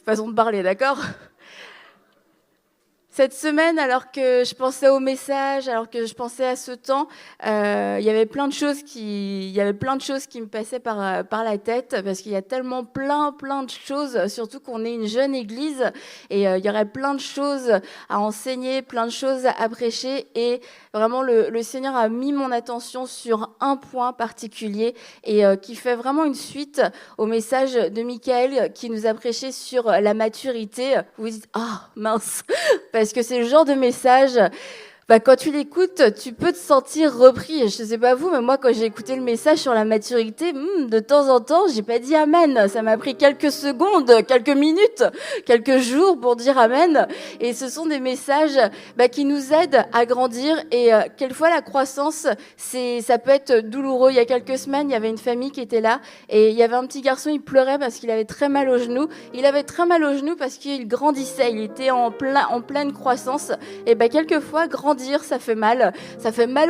façon de parler, d'accord? Cette semaine, alors que je pensais au message, alors que je pensais à ce temps, il y avait plein de choses il y avait plein de choses qui me passaient par la tête, parce qu'il y a tellement plein de choses, surtout qu'on est une jeune église, et il y aurait plein de choses à enseigner, plein de choses à prêcher, et vraiment le Seigneur a mis mon attention sur un point particulier, et qui fait vraiment une suite au message de Michael, qui nous a prêché sur la maturité. Vous vous dites, ah mince, parce que c'est le genre de message, quand tu l'écoutes, tu peux te sentir repris. Je ne sais pas vous, mais moi, quand j'ai écouté le message sur la maturité, de temps en temps, j'ai pas dit amen. Ça m'a pris quelques secondes, quelques minutes, quelques jours pour dire amen. Et ce sont des messages qui nous aident à grandir. Et quelquefois, la croissance, ça peut être douloureux. Il y a quelques semaines, il y avait une famille qui était là, et il y avait un petit garçon, il pleurait parce qu'il avait très mal au genou. Il avait très mal au genou parce qu'il grandissait. Il était en pleine croissance. Et quelquefois, grandir, ça fait mal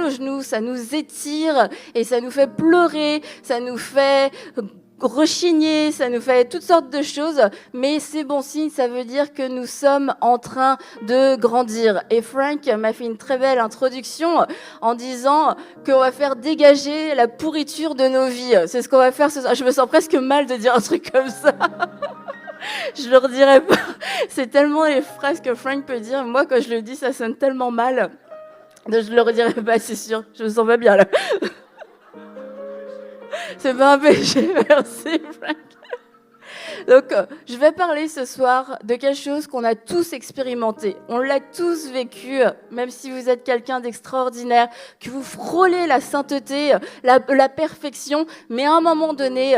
aux genoux, ça nous étire et ça nous fait pleurer, ça nous fait rechigner, ça nous fait toutes sortes de choses, mais c'est bon signe, ça veut dire que nous sommes en train de grandir. Et Frank m'a fait une très belle introduction en disant qu'on va faire dégager la pourriture de nos vies. C'est ce qu'on va faire ce soir. Je me sens presque mal de dire un truc comme ça. Je le redirai pas. C'est tellement les phrases que Frank peut dire. Moi, quand je le dis, ça sonne tellement mal. Je le redirai pas, c'est sûr. Je me sens pas bien là. C'est pas un péché, merci Frank. Donc, je vais parler ce soir de quelque chose qu'on a tous expérimenté. On l'a tous vécu, même si vous êtes quelqu'un d'extraordinaire, que vous frôlez la sainteté, la perfection, mais à un moment donné,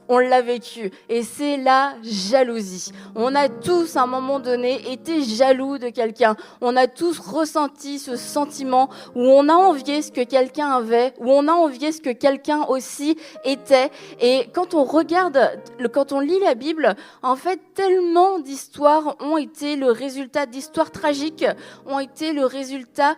on l'a vécu. Et c'est la jalousie. On a tous, à un moment donné, été jaloux de quelqu'un. On a tous ressenti ce sentiment où on a envié ce que quelqu'un avait, où on a envié ce que quelqu'un aussi était. Et quand on lit la Bible, en fait, tellement d'histoires ont été le résultat d'histoires tragiques, ont été le résultat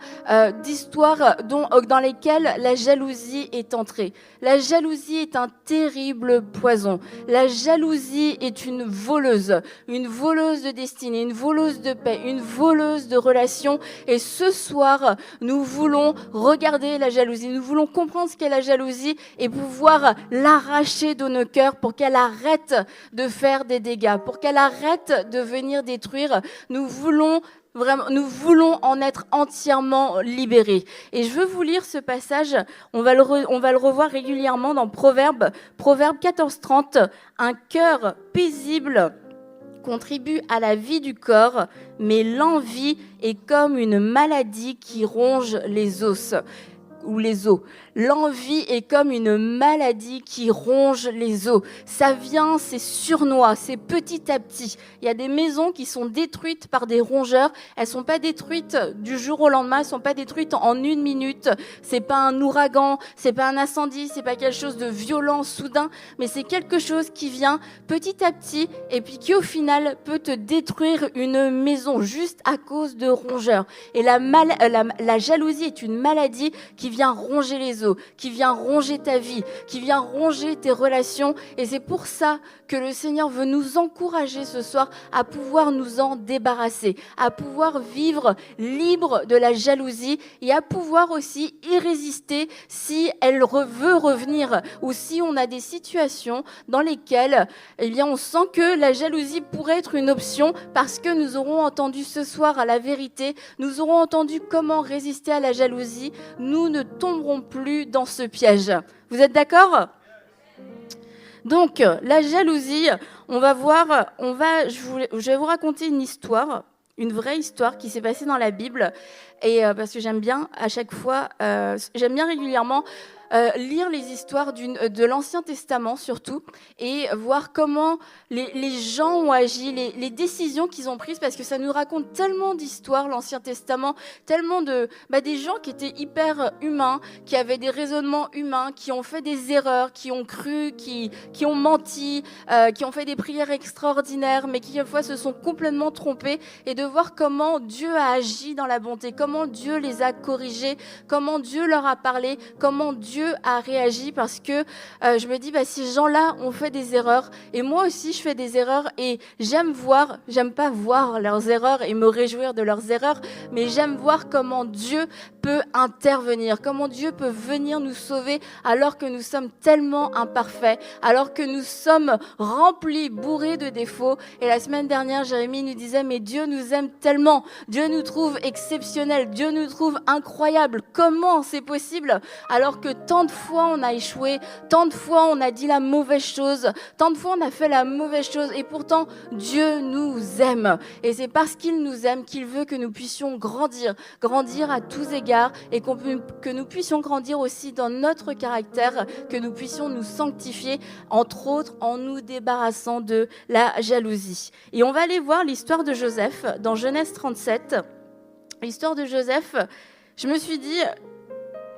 d'histoires dans lesquelles la jalousie est entrée. La jalousie est un terrible poison. La jalousie est une voleuse de destinée, une voleuse de paix, une voleuse de relations. Et ce soir, nous voulons regarder la jalousie, nous voulons comprendre ce qu'est la jalousie et pouvoir l'arracher de nos cœurs pour qu'elle arrête de faire des dégâts, pour qu'elle arrête de venir détruire. Nous voulons en être entièrement libérés. Et je veux vous lire ce passage, on va le revoir régulièrement dans Proverbe 14:30. Un cœur paisible contribue à la vie du corps, mais l'envie est comme une maladie qui ronge les os. Ou les os. L'envie est comme une maladie qui ronge les os. Ça vient, c'est sournois, c'est petit à petit. Il y a des maisons qui sont détruites par des rongeurs. Elles sont pas détruites du jour au lendemain. Elles sont pas détruites en une minute. C'est pas un ouragan, c'est pas un incendie, c'est pas quelque chose de violent, soudain, mais c'est quelque chose qui vient petit à petit et puis qui au final peut te détruire une maison juste à cause de rongeurs. Et la jalousie est une maladie qui vient ronger les os, qui vient ronger ta vie, qui vient ronger tes relations. Et c'est pour ça que le Seigneur veut nous encourager ce soir à pouvoir nous en débarrasser, à pouvoir vivre libre de la jalousie et à pouvoir aussi y résister si elle veut revenir ou si on a des situations dans lesquelles on sent que la jalousie pourrait être une option parce que nous aurons entendu ce soir à la vérité, nous aurons entendu comment résister à la jalousie. Nous ne tomberons plus dans ce piège. Vous êtes d'accord ? Donc, la jalousie, je vais vous raconter une histoire, une vraie histoire qui s'est passée dans la Bible, et parce que j'aime bien à chaque fois, j'aime bien régulièrement lire les histoires de l'Ancien Testament surtout, et voir comment les gens ont agi, les décisions qu'ils ont prises, parce que ça nous raconte tellement d'histoires, l'Ancien Testament, tellement des gens qui étaient hyper humains, qui avaient des raisonnements humains, qui ont fait des erreurs, qui ont cru, qui ont menti, qui ont fait des prières extraordinaires, mais qui, quelquefois, se sont complètement trompés, et de voir comment Dieu a agi dans la bonté, comment Dieu les a corrigés, comment Dieu leur a parlé, comment Dieu Dieu a réagi parce que je me dis, ces gens-là ont fait des erreurs et moi aussi je fais des erreurs et j'aime pas voir leurs erreurs et me réjouir de leurs erreurs, mais j'aime voir comment Dieu peut intervenir, comment Dieu peut venir nous sauver alors que nous sommes tellement imparfaits, alors que nous sommes remplis, bourrés de défauts. Et la semaine dernière, Jérémie nous disait, mais Dieu nous aime tellement, Dieu nous trouve exceptionnels, Dieu nous trouve incroyables. Comment c'est possible alors que tant de fois on a échoué, tant de fois on a dit la mauvaise chose, tant de fois on a fait la mauvaise chose et pourtant Dieu nous aime. Et c'est parce qu'il nous aime qu'il veut que nous puissions grandir à tous égards et que nous puissions grandir aussi dans notre caractère, que nous puissions nous sanctifier, entre autres en nous débarrassant de la jalousie. Et on va aller voir l'histoire de Joseph dans Genèse 37. L'histoire de Joseph, je me suis dit...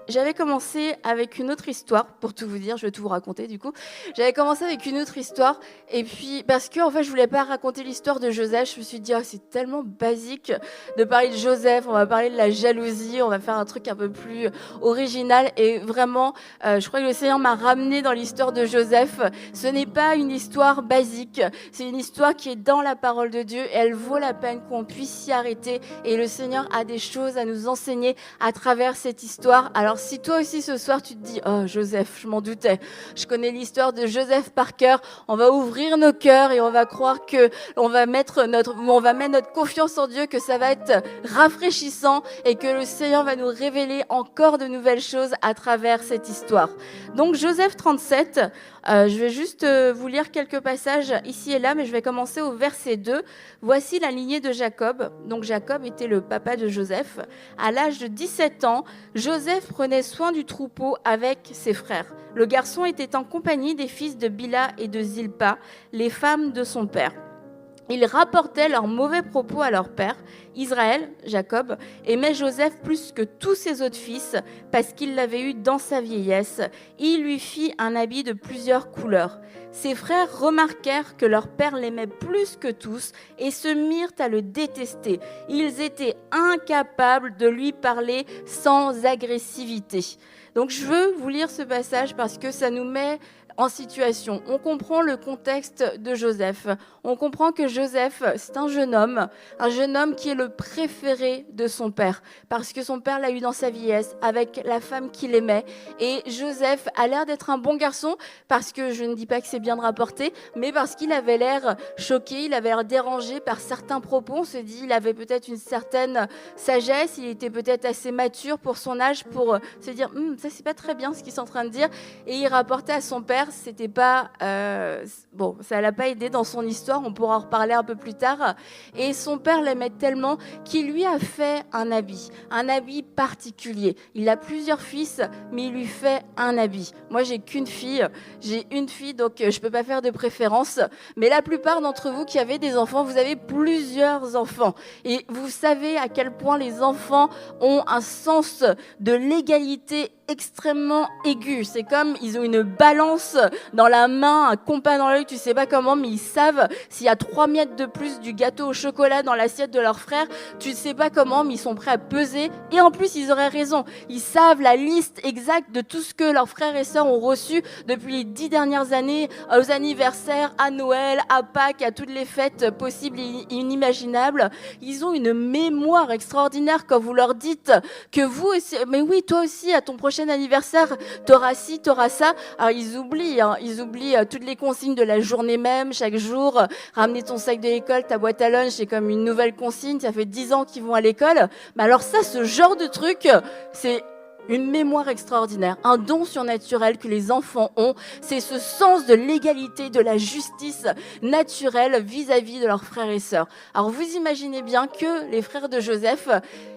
J'avais commencé avec une autre histoire, pour tout vous dire, je vais tout vous raconter du coup. J'avais commencé avec une autre histoire, et puis parce que en fait je voulais pas raconter l'histoire de Joseph, je me suis dit c'est tellement basique de parler de Joseph, on va parler de la jalousie, on va faire un truc un peu plus original, et vraiment, je crois que le Seigneur m'a ramené dans l'histoire de Joseph. Ce n'est pas une histoire basique, c'est une histoire qui est dans la parole de Dieu, et elle vaut la peine qu'on puisse s'y arrêter, et le Seigneur a des choses à nous enseigner à travers cette histoire. Alors si toi aussi ce soir tu te dis « Oh Joseph, je m'en doutais, je connais l'histoire de Joseph par cœur », on va ouvrir nos cœurs et on va croire que on va mettre notre confiance en Dieu, que ça va être rafraîchissant et que le Seigneur va nous révéler encore de nouvelles choses à travers cette histoire. Donc Joseph 37, je vais juste vous lire quelques passages ici et là, mais je vais commencer au verset 2. Voici la lignée de Jacob. Donc Jacob était le papa de Joseph. À l'âge de 17 ans, Joseph prenait soin du troupeau avec ses frères. Le garçon était en compagnie des fils de Bila et de Zilpa, les femmes de son père. Ils rapportaient leurs mauvais propos à leur père. Israël, Jacob, aimait Joseph plus que tous ses autres fils parce qu'il l'avait eu dans sa vieillesse. Il lui fit un habit de plusieurs couleurs. Ses frères remarquèrent que leur père l'aimait plus que tous et se mirent à le détester. Ils étaient incapables de lui parler sans agressivité. Donc je veux vous lire ce passage parce que ça nous met en situation. On comprend le contexte de Joseph. On comprend que Joseph, c'est un jeune homme qui est le préféré de son père, parce que son père l'a eu dans sa vieillesse, avec la femme qu'il aimait. Et Joseph a l'air d'être un bon garçon, parce que je ne dis pas que c'est bien de rapporter, mais parce qu'il avait l'air choqué, il avait l'air dérangé par certains propos. On se dit, il avait peut-être une certaine sagesse, il était peut-être assez mature pour son âge, pour se dire, ça c'est pas très bien ce qu'ils sont en train de dire. Et il rapportait à son père, c'était pas ça l'a pas aidé dans son histoire, on pourra en reparler un peu plus tard. Et son père l'aimait tellement qu'il lui a fait un habit particulier. Il a plusieurs fils, mais il lui fait un habit. Moi j'ai une fille, donc je peux pas faire de préférence, mais la plupart d'entre vous qui avez des enfants, vous avez plusieurs enfants et vous savez à quel point les enfants ont un sens de l'égalité extrêmement aigu. C'est comme ils ont une balance dans la main, un compas dans l'œil, tu sais pas comment, mais ils savent s'il y a 3 miettes de plus du gâteau au chocolat dans l'assiette de leur frère, tu sais pas comment, mais ils sont prêts à peser. Et en plus, ils auraient raison. Ils savent la liste exacte de tout ce que leurs frères et sœurs ont reçu depuis les 10 dernières années, aux anniversaires, à Noël, à Pâques, à toutes les fêtes possibles et inimaginables. Ils ont une mémoire extraordinaire quand vous leur dites que vous aussi, mais oui, toi aussi, à ton prochain anniversaire, t'auras ci, t'auras ça. Alors, ils oublient toutes les consignes de la journée même, chaque jour. Ramener ton sac de l'école, ta boîte à lunch, c'est comme une nouvelle consigne. Ça fait 10 ans qu'ils vont à l'école. Mais alors ça, ce genre de truc, c'est une mémoire extraordinaire, un don surnaturel que les enfants ont. C'est ce sens de l'égalité, de la justice naturelle vis-à-vis de leurs frères et sœurs. Alors vous imaginez bien que les frères de Joseph,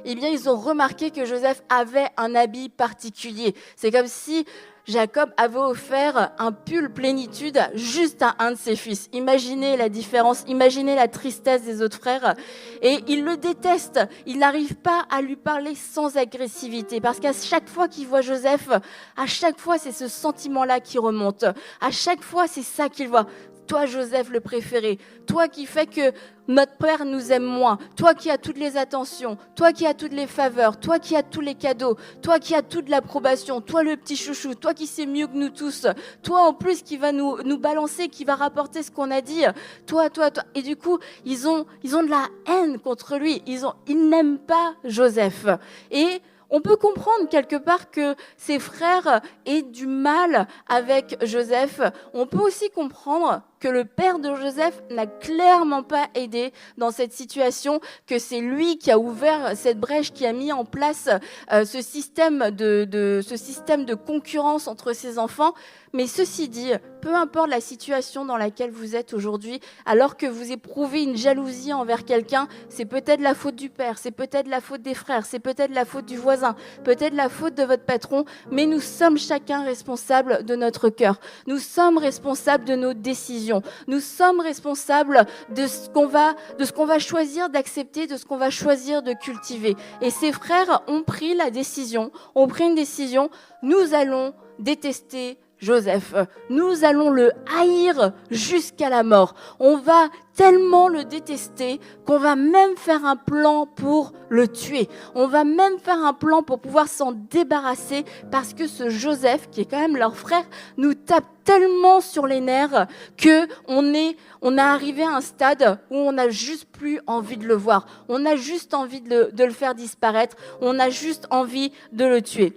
ils ont remarqué que Joseph avait un habit particulier. C'est comme si Jacob avait offert un pull plénitude juste à un de ses fils. Imaginez la différence, imaginez la tristesse des autres frères. Et il le déteste. Il n'arrive pas à lui parler sans agressivité. Parce qu'à chaque fois qu'il voit Joseph, à chaque fois, c'est ce sentiment-là qui remonte. À chaque fois, c'est ça qu'il voit. toi Joseph le préféré, toi qui fais que notre père nous aime moins, toi qui as toutes les attentions, toi qui as toutes les faveurs, toi qui as tous les cadeaux, toi qui as toute l'approbation, toi le petit chouchou, toi qui sais mieux que nous tous, toi en plus qui va nous balancer, qui va rapporter ce qu'on a dit, toi. Et du coup, ils ont de la haine contre lui, ils n'aiment pas Joseph. Et on peut comprendre quelque part que ses frères aient du mal avec Joseph. On peut aussi comprendre que le père de Joseph n'a clairement pas aidé dans cette situation, que c'est lui qui a ouvert cette brèche, qui a mis en place ce système de concurrence entre ses enfants. Mais ceci dit, peu importe la situation dans laquelle vous êtes aujourd'hui, alors que vous éprouvez une jalousie envers quelqu'un, c'est peut-être la faute du père, c'est peut-être la faute des frères, c'est peut-être la faute du voisin, peut-être la faute de votre patron, mais nous sommes chacun responsables de notre cœur. Nous sommes responsables de nos décisions. Nous sommes responsables de ce qu'on va choisir d'accepter, de ce qu'on va choisir de cultiver. Et ces frères ont pris une décision, nous allons détester Joseph, nous allons le haïr jusqu'à la mort. On va tellement le détester qu'on va même faire un plan pour le tuer. On va même faire un plan pour pouvoir s'en débarrasser parce que ce Joseph, qui est quand même leur frère, nous tape tellement sur les nerfs qu'on est arrivé à un stade où on n'a juste plus envie de le voir. On a juste envie de le faire disparaître. On a juste envie de le tuer.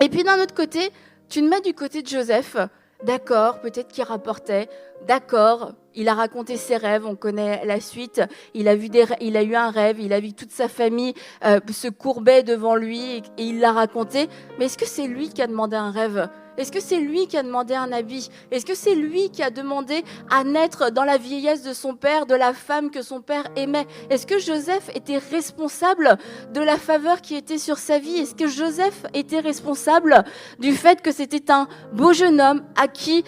Et puis d'un autre côté, tu te mets du côté de Joseph, d'accord, peut-être qu'il rapportait, d'accord, il a raconté ses rêves, on connaît la suite, il a eu un rêve, il a vu toute sa famille se courber devant lui et il l'a raconté, mais est-ce que c'est lui qui a demandé un rêve ? Est-ce que c'est lui qui a demandé un habit ? Est-ce que c'est lui qui a demandé à naître dans la vieillesse de son père, de la femme que son père aimait ? Est-ce que Joseph était responsable de la faveur qui était sur sa vie ? Est-ce que Joseph était responsable du fait que c'était un beau jeune homme à qui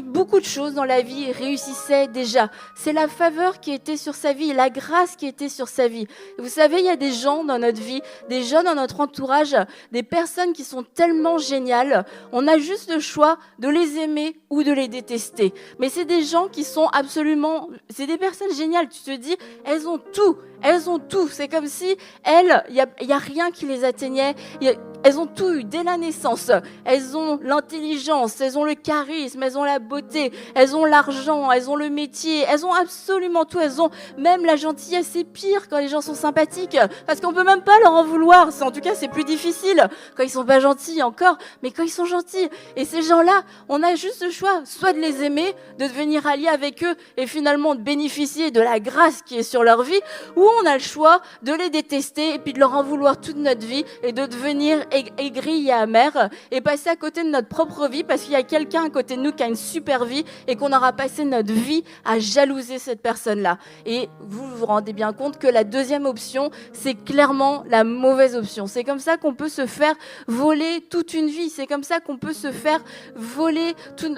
beaucoup de choses dans la vie réussissaient déjà ? C'est la faveur qui était sur sa vie, la grâce qui était sur sa vie. Vous savez, il y a des gens dans notre vie, des gens dans notre entourage, des personnes qui sont tellement géniales. On a juste le choix de les aimer ou de les détester. Mais c'est des gens qui sont c'est des personnes géniales. Tu te dis, elles ont tout. C'est comme si il y a rien qui les atteignait. Elles ont tout eu dès la naissance. Elles ont l'intelligence, elles ont le charisme, elles ont la beauté, elles ont l'argent, elles ont le métier, elles ont absolument tout. Elles ont même la gentillesse. C'est pire quand les gens sont sympathiques, parce qu'on peut même pas leur en vouloir. En tout cas, c'est plus difficile quand ils sont pas gentils encore, mais quand ils sont gentils. Et ces gens-là, on a juste le choix, soit de les aimer, de devenir alliés avec eux et finalement de bénéficier de la grâce qui est sur leur vie, ou on a le choix de les détester et puis de leur en vouloir toute notre vie et de devenir aigri et amer et passer à côté de notre propre vie parce qu'il y a quelqu'un à côté de nous qui a une super vie et qu'on aura passé notre vie à jalouser cette personne-là. Et vous vous rendez bien compte que la deuxième option, c'est clairement la mauvaise option. C'est comme ça qu'on peut se faire voler toute une vie. C'est comme ça qu'on peut se faire voler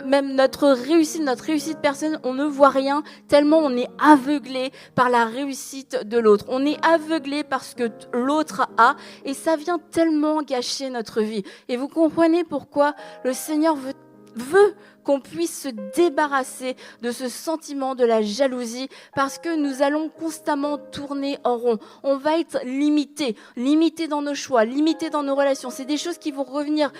même notre réussite personnelle. On ne voit rien tellement on est aveuglé par la réussite de l'autre. On est aveuglé par ce que l'autre a et ça vient tellement gâcher notre vie. Et vous comprenez pourquoi le Seigneur veut qu'on puisse se débarrasser de ce sentiment de la jalousie parce que nous allons constamment tourner en rond. On va être limité dans nos choix, limité dans nos relations. C'est des choses qui vont revenir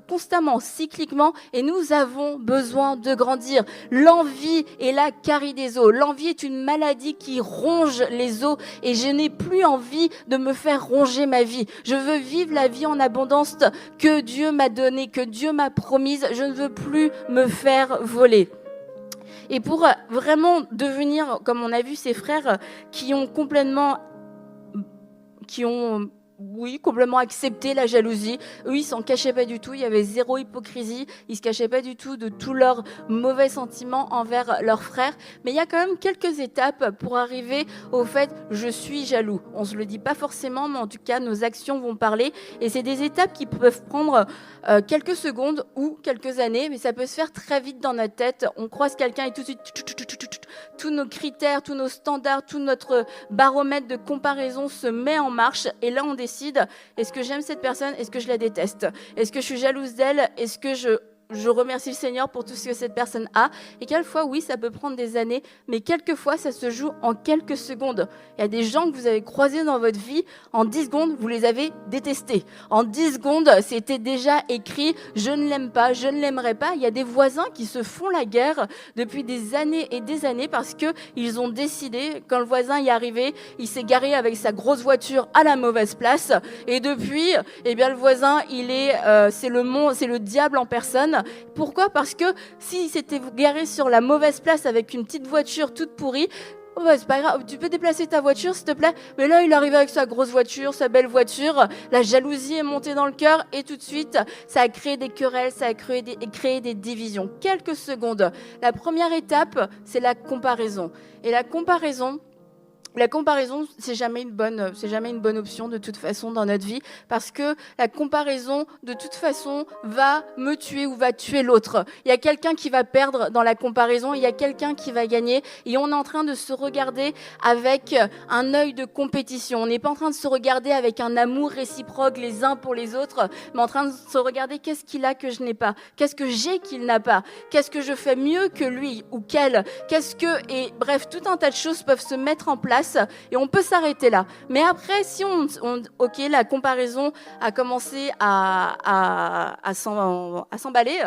constamment, cycliquement et nous avons besoin de grandir. L'envie est la carie des os. L'envie est une maladie qui ronge les os et je n'ai plus envie de me faire ronger ma vie. Je veux vivre la vie en abondance que Dieu m'a donnée, que Dieu m'a promise. Je ne veux plus me faire voler. Et pour vraiment devenir, comme on a vu ces frères qui ont complètement accepté la jalousie. Eux, ils s'en cachaient pas du tout. Il y avait zéro hypocrisie. Ils se cachaient pas du tout de tous leurs mauvais sentiments envers leurs frères. Mais il y a quand même quelques étapes pour arriver au fait « je suis jaloux ». On se le dit pas forcément, mais en tout cas, nos actions vont parler. Et c'est des étapes qui peuvent prendre quelques secondes ou quelques années, mais ça peut se faire très vite dans notre tête. On croise quelqu'un et tout de suite, tous nos critères, tous nos standards, tout notre baromètre de comparaison se met en marche. Et là, on décide, est-ce que j'aime cette personne ? Est-ce que je la déteste ? Est-ce que je suis jalouse d'elle ? Est-ce que je remercie le Seigneur pour tout ce que cette personne a. Et quelquefois, oui, ça peut prendre des années, mais quelquefois, ça se joue en quelques secondes. Il y a des gens que vous avez croisés dans votre vie, en 10 secondes, vous les avez détestés. En 10 secondes, c'était déjà écrit « je ne l'aime pas, je ne l'aimerai pas ». Il y a des voisins qui se font la guerre depuis des années et des années parce qu'ils ont décidé, quand le voisin y est arrivé, il s'est garé avec sa grosse voiture à la mauvaise place. Et depuis, eh bien, le voisin, c'est le diable en personne. Pourquoi ? Parce que s'il s'était garé sur la mauvaise place avec une petite voiture toute pourrie, oh bah, c'est pas grave, tu peux déplacer ta voiture s'il te plaît. Mais là, il arrive avec sa grosse voiture, sa belle voiture, la jalousie est montée dans le cœur et tout de suite, ça a créé des querelles, ça a créé des divisions. Quelques secondes. La première étape, c'est la comparaison. Et la comparaison, c'est jamais une bonne option de toute façon dans notre vie parce que la comparaison, de toute façon, va me tuer ou va tuer l'autre. Il y a quelqu'un qui va perdre dans la comparaison, il y a quelqu'un qui va gagner et on est en train de se regarder avec un œil de compétition. On n'est pas en train de se regarder avec un amour réciproque les uns pour les autres, mais en train de se regarder qu'est-ce qu'il a que je n'ai pas, qu'est-ce que j'ai qu'il n'a pas, qu'est-ce que je fais mieux que lui ou qu'elle, et bref, tout un tas de choses peuvent se mettre en place. Et on peut s'arrêter là. Mais après, si la comparaison a commencé à s'emballer,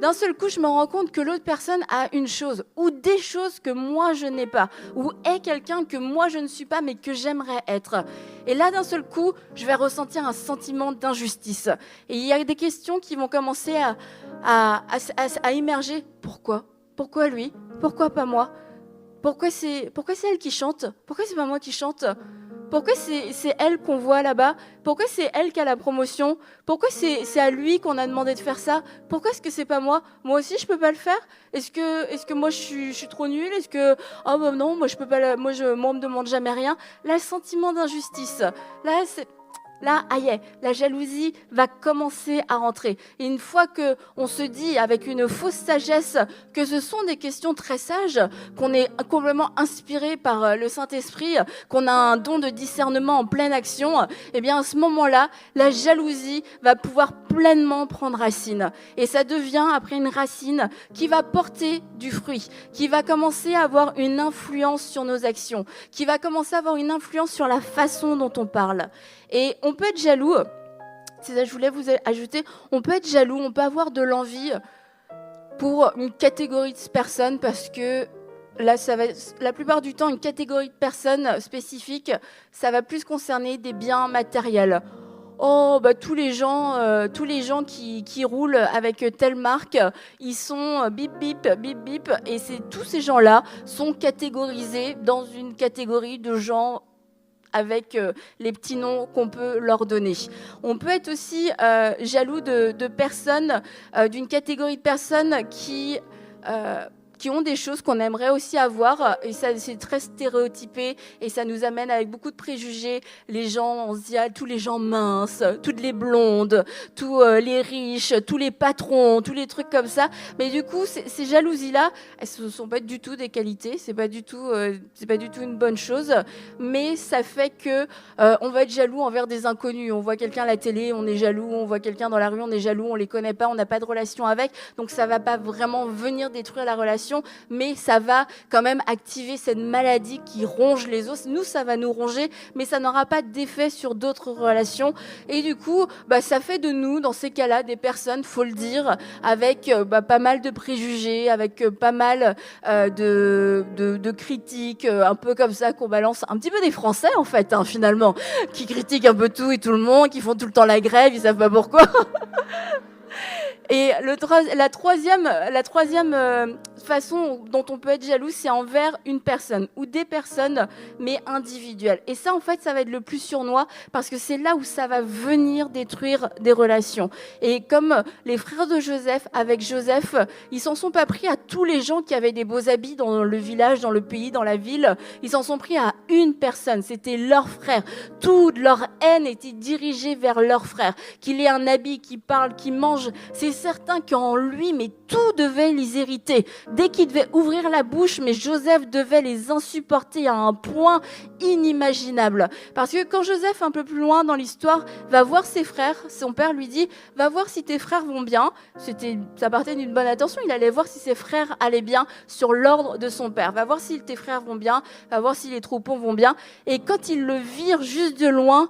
d'un seul coup, je me rends compte que l'autre personne a une chose ou des choses que moi je n'ai pas, ou est quelqu'un que moi je ne suis pas, mais que j'aimerais être. Et là, d'un seul coup, je vais ressentir un sentiment d'injustice. Et il y a des questions qui vont commencer à émerger. Pourquoi lui ? Pourquoi pas moi ? Pourquoi c'est elle qui chante ? Pourquoi c'est pas moi qui chante ? Pourquoi c'est elle qu'on voit là-bas ? Pourquoi c'est elle qui a la promotion ? Pourquoi c'est à lui qu'on a demandé de faire ça ? Pourquoi est-ce que c'est pas moi ? Moi aussi je peux pas le faire ? Est-ce que moi je suis trop nulle ? Est-ce que non, moi je peux pas moi on me demande jamais rien. Là, sentiment d'injustice. Là, la jalousie va commencer à rentrer. Et une fois qu'on se dit avec une fausse sagesse que ce sont des questions très sages, qu'on est complètement inspiré par le Saint-Esprit, qu'on a un don de discernement en pleine action, eh bien à ce moment-là, la jalousie va pouvoir pleinement prendre racine. Et ça devient après une racine qui va porter du fruit, qui va commencer à avoir une influence sur nos actions, qui va commencer à avoir une influence sur la façon dont on parle. Et on peut être jaloux, c'est ça que je voulais vous ajouter, on peut être jaloux, on peut avoir de l'envie pour une catégorie de personnes parce que là, ça va, la plupart du temps, une catégorie de personnes spécifiques, ça va plus concerner des biens matériels. Oh, tous les gens qui roulent avec telle marque, ils sont bip bip bip bip, et tous ces gens-là sont catégorisés dans une catégorie de gens avec les petits noms qu'on peut leur donner. On peut être aussi jaloux de personnes, d'une catégorie de personnes qui ont des choses qu'on aimerait aussi avoir, et ça c'est très stéréotypé et ça nous amène avec beaucoup de préjugés. Les gens, on se dit tous les gens minces, toutes les blondes, tous les riches, tous les patrons, tous les trucs comme ça. Mais du coup, ces jalousies-là, elles ne sont pas du tout des qualités, c'est pas du tout une bonne chose, mais ça fait que on va être jaloux envers des inconnus. On voit quelqu'un à la télé, on est jaloux, on voit quelqu'un dans la rue, on est jaloux, on les connaît pas, on n'a pas de relation avec, donc ça va pas vraiment venir détruire la relation, mais ça va quand même activer cette maladie qui ronge les os. Nous, ça va nous ronger, mais ça n'aura pas d'effet sur d'autres relations. Et du coup, ça fait de nous, dans ces cas-là, des personnes, faut le dire, avec pas mal de préjugés, avec pas mal de critiques, un peu comme ça, qu'on balance, un petit peu des Français, en fait, finalement, qui critiquent un peu tout et tout le monde, qui font tout le temps la grève, ils savent pas pourquoi. Et la troisième façon dont on peut être jaloux, c'est envers une personne ou des personnes, mais individuelles. Et ça, en fait, ça va être le plus sournois parce que c'est là où ça va venir détruire des relations. Et comme les frères de Joseph, avec Joseph, ils s'en sont pas pris à tous les gens qui avaient des beaux habits dans le village, dans le pays, dans la ville. Ils s'en sont pris à une personne, c'était leur frère. Toute leur haine était dirigée vers leur frère. Qu'il ait un habit, qu'il parle, qu'il mange, c'est certain qu'en lui, mais tout devait les irriter. Dès qu'il devait ouvrir la bouche, mais Joseph devait les insupporter à un point inimaginable. Parce que quand Joseph, un peu plus loin dans l'histoire, va voir ses frères, son père lui dit « Va voir si tes frères vont bien ». Ça partait d'une bonne intention, il allait voir si ses frères allaient bien sur l'ordre de son père. Va voir si tes frères vont bien, va voir si les troupeaux vont bien. Et quand ils le virent juste de loin,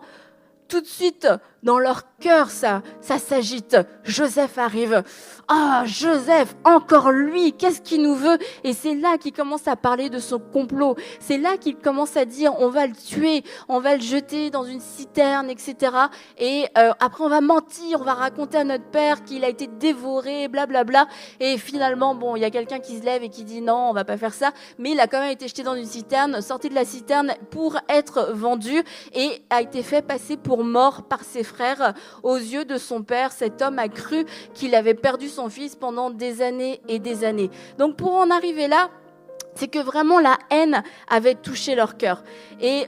tout de suite, dans leur cœur, ça s'agite. Joseph arrive. Ah, Joseph, encore lui, qu'est-ce qu'il nous veut? Et c'est là qu'il commence à parler de son complot. C'est là qu'il commence à dire, on va le tuer, on va le jeter dans une citerne, etc. Et après, on va mentir, on va raconter à notre père qu'il a été dévoré, blablabla. Et finalement, bon, il y a quelqu'un qui se lève et qui dit, non, on va pas faire ça. Mais il a quand même été jeté dans une citerne, sorti de la citerne pour être vendu et a été fait passer pour mort par ses frères aux yeux de son père. Cet homme a cru qu'il avait perdu son fils pendant des années et des années. Donc pour en arriver là, c'est que vraiment la haine avait touché leur cœur. Et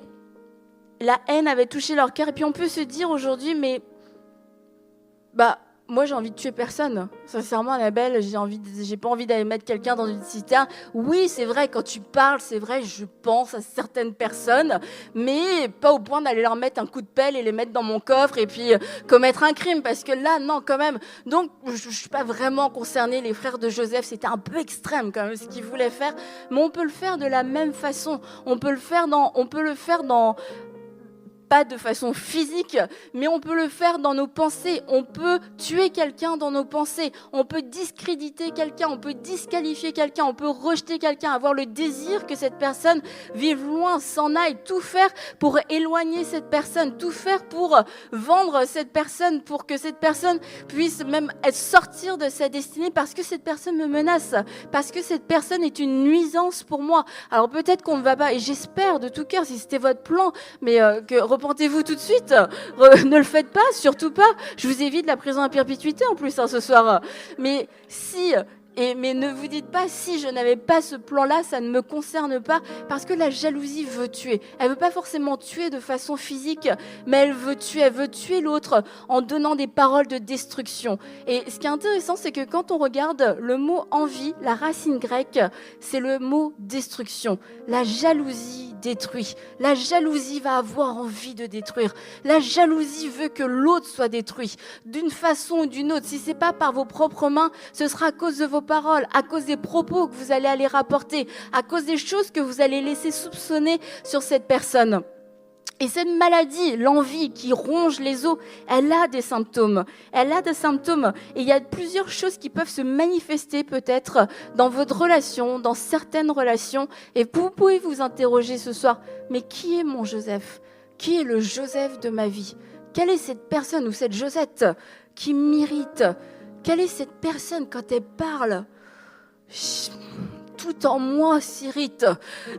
la haine avait touché leur cœur. Et puis on peut se dire aujourd'hui, mais moi, j'ai envie de tuer personne. Sincèrement, Annabelle, j'ai pas envie d'aller mettre quelqu'un dans une citerne. Oui, c'est vrai, quand tu parles, c'est vrai, je pense à certaines personnes, mais pas au point d'aller leur mettre un coup de pelle et les mettre dans mon coffre et puis commettre un crime, parce que là, non, quand même. Donc, je suis pas vraiment concernée. Les frères de Joseph, c'était un peu extrême quand même ce qu'ils voulaient faire, mais on peut le faire de la même façon. On peut le faire dans pas de façon physique, mais on peut le faire dans nos pensées. On peut tuer quelqu'un dans nos pensées. On peut discréditer quelqu'un, on peut disqualifier quelqu'un, on peut rejeter quelqu'un, avoir le désir que cette personne vive loin, s'en aille, tout faire pour éloigner cette personne, tout faire pour vendre cette personne, pour que cette personne puisse même sortir de sa destinée, parce que cette personne me menace, parce que cette personne est une nuisance pour moi. Alors peut-être qu'on ne va pas, et j'espère de tout cœur, si c'était votre plan, mais repentez-vous tout de suite, ne le faites pas, surtout pas. Je vous évite la prison à perpétuité en plus ce soir. Mais mais ne vous dites pas, si je n'avais pas ce plan-là, ça ne me concerne pas, parce que la jalousie veut tuer. Elle veut pas forcément tuer de façon physique, mais elle veut tuer l'autre en donnant des paroles de destruction. Et ce qui est intéressant, c'est que quand on regarde le mot envie, la racine grecque, c'est le mot destruction. La jalousie détruit. La jalousie va avoir envie de détruire. La jalousie veut que l'autre soit détruit d'une façon ou d'une autre. Si c'est pas par vos propres mains, ce sera à cause de vos paroles, à cause des propos que vous allez aller rapporter, à cause des choses que vous allez laisser soupçonner sur cette personne. Et cette maladie, l'envie qui ronge les os, elle a des symptômes. Elle a des symptômes. Et il y a plusieurs choses qui peuvent se manifester peut-être dans votre relation, dans certaines relations. Et vous pouvez vous interroger ce soir, mais qui est mon Joseph? Qui est le Joseph de ma vie? Quelle est cette personne ou cette Josette qui m'irrite? Quelle est cette personne quand elle parle? Tout en moi s'irrite,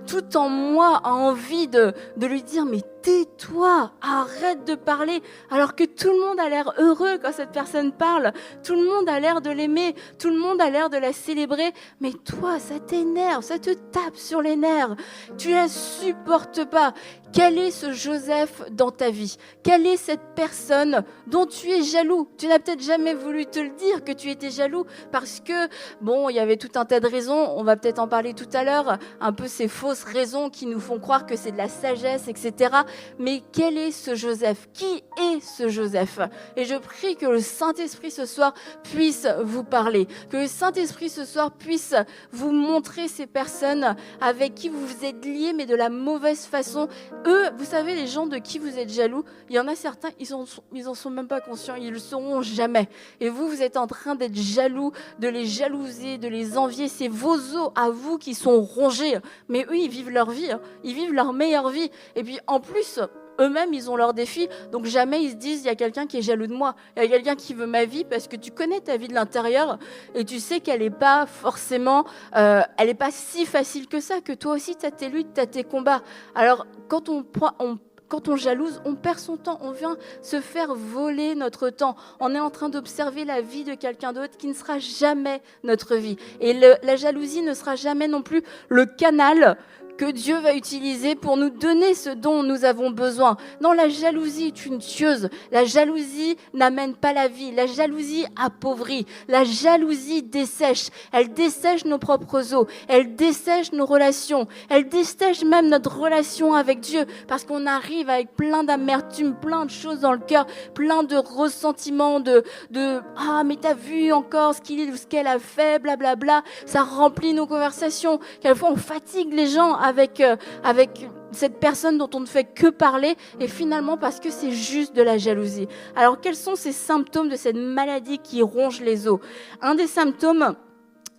tout en moi a envie de lui dire, mais tais-toi, arrête de parler, alors que tout le monde a l'air heureux quand cette personne parle, tout le monde a l'air de l'aimer, tout le monde a l'air de la célébrer, mais toi, ça t'énerve, ça te tape sur les nerfs, tu la supportes pas. Quel est ce Joseph dans ta vie? Quelle est cette personne dont tu es jaloux? Tu n'as peut-être jamais voulu te le dire que tu étais jaloux parce que, bon, il y avait tout un tas de raisons, on va peut-être en parler tout à l'heure, un peu ces fausses raisons qui nous font croire que c'est de la sagesse, etc. Mais quel est ce Joseph? Qui est ce Joseph? Et je prie que le Saint-Esprit ce soir puisse vous parler, que le Saint-Esprit ce soir puisse vous montrer ces personnes avec qui vous vous êtes liés, mais de la mauvaise façon. Eux, vous savez, les gens de qui vous êtes jaloux, il y en a certains, ils en sont même pas conscients, ils le seront jamais. Et vous êtes en train d'être jaloux, de les jalouser, de les envier. C'est vos os à vous qui sont rongés. Mais eux, ils vivent leur vie, ils vivent leur meilleure vie. Et puis en plus, eux-mêmes, ils ont leurs défis, donc jamais ils se disent, il y a quelqu'un qui est jaloux de moi, il y a quelqu'un qui veut ma vie, parce que tu connais ta vie de l'intérieur, et tu sais qu'elle n'est pas forcément, elle n'est pas si facile que ça, que toi aussi, tu as tes luttes, tu as tes combats. Alors, quand on jalouse, on perd son temps, on vient se faire voler notre temps. On est en train d'observer la vie de quelqu'un d'autre qui ne sera jamais notre vie. Et la jalousie ne sera jamais non plus le canal que Dieu va utiliser pour nous donner ce dont nous avons besoin. Non, la jalousie est une tueuse. La jalousie n'amène pas la vie. La jalousie appauvrit. La jalousie dessèche. Elle dessèche nos propres os. Elle dessèche nos relations. Elle dessèche même notre relation avec Dieu parce qu'on arrive avec plein d'amertume, plein de choses dans le cœur, plein de ressentiments, ah, mais t'as vu encore ce qu'il ou ce qu'elle a fait, blablabla. Ça remplit nos conversations. Quelquefois, on fatigue les gens avec cette personne dont on ne fait que parler, et finalement parce que c'est juste de la jalousie. Alors, quels sont ces symptômes de cette maladie qui ronge les os? Un des symptômes,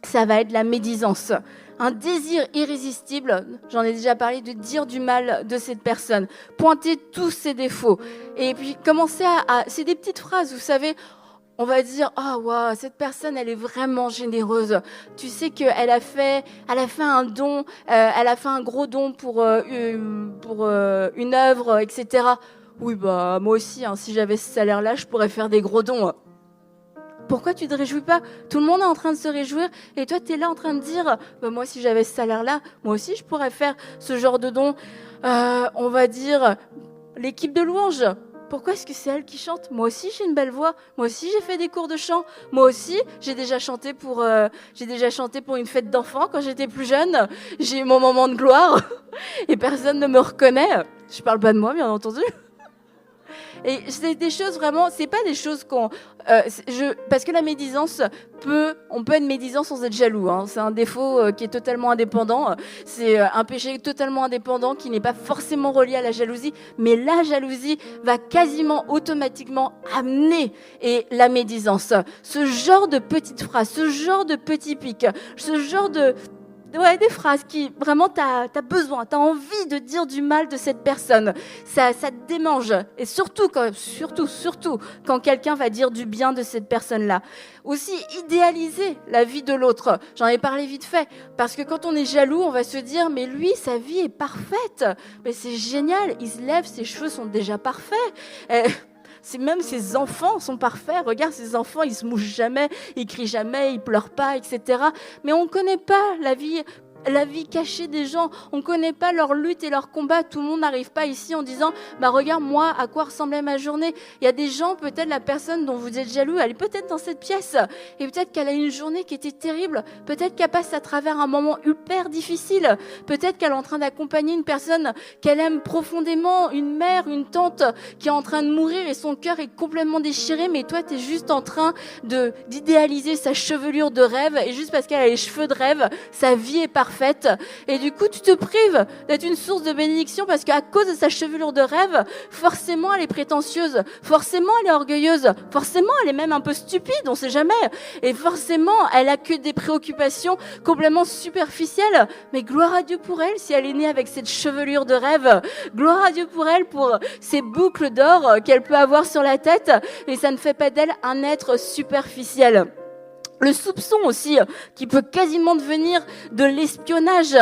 ça va être la médisance. Un désir irrésistible, j'en ai déjà parlé, de dire du mal de cette personne, pointer tous ses défauts, et puis commencer c'est des petites phrases, vous savez. On va dire, waouh, cette personne, elle est vraiment généreuse. Tu sais qu'elle a fait un don, elle a fait un gros don pour une œuvre, etc. Oui, bah moi aussi, hein, si j'avais ce salaire-là, je pourrais faire des gros dons. Pourquoi tu te réjouis pas? Tout le monde est en train de se réjouir et toi, tu es là en train de dire, bah, moi, si j'avais ce salaire-là, moi aussi, je pourrais faire ce genre de don. On va dire, l'équipe de louange. Pourquoi est-ce que c'est elle qui chante? Moi aussi, j'ai une belle voix. Moi aussi, j'ai fait des cours de chant. Moi aussi, j'ai déjà chanté pour une fête d'enfants quand j'étais plus jeune. J'ai eu mon moment de gloire et personne ne me reconnaît. Je parle pas de moi, bien entendu. Et c'est des choses vraiment, c'est pas des choses parce que la médisance on peut être médisant sans être jaloux, hein. C'est un défaut qui est totalement indépendant. C'est un péché totalement indépendant qui n'est pas forcément relié à la jalousie, mais la jalousie va quasiment automatiquement amener la médisance. Ce genre de petites phrases, ce genre de petits pics, ce genre des phrases qui, vraiment, t'as besoin, t'as envie de dire du mal de cette personne. Ça te démange. Et surtout quand quelqu'un va dire du bien de cette personne-là. Aussi, idéaliser la vie de l'autre. J'en ai parlé vite fait. Parce que quand on est jaloux, on va se dire, mais lui, sa vie est parfaite. Mais c'est génial. Il se lève, ses cheveux sont déjà parfaits. Même ses enfants sont parfaits. Regarde, ses enfants, ils se mouchent jamais, ils crient jamais, ils pleurent pas, etc. Mais on ne connaît pas la vie cachée des gens. On ne connaît pas leur lutte et leur combat. Tout le monde n'arrive pas ici en disant « Regarde, moi, à quoi ressemblait ma journée ?» Il y a des gens, peut-être la personne dont vous êtes jaloux, elle est peut-être dans cette pièce. Et peut-être qu'elle a une journée qui était terrible. Peut-être qu'elle passe à travers un moment hyper difficile. Peut-être qu'elle est en train d'accompagner une personne qu'elle aime profondément, une mère, une tante qui est en train de mourir et son cœur est complètement déchiré. Mais toi, tu es juste en train d'idéaliser sa chevelure de rêve. Et juste parce qu'elle a les cheveux de rêve, sa vie est parfaite. Et du coup, tu te prives d'être une source de bénédiction parce qu'à cause de sa chevelure de rêve, forcément, elle est prétentieuse. Forcément, elle est orgueilleuse. Forcément, elle est même un peu stupide, on sait jamais. Et forcément, elle a que des préoccupations complètement superficielles. Mais gloire à Dieu pour elle si elle est née avec cette chevelure de rêve. Gloire à Dieu pour elle pour ces boucles d'or qu'elle peut avoir sur la tête. Et ça ne fait pas d'elle un être superficiel. Le soupçon aussi, qui peut quasiment devenir de l'espionnage.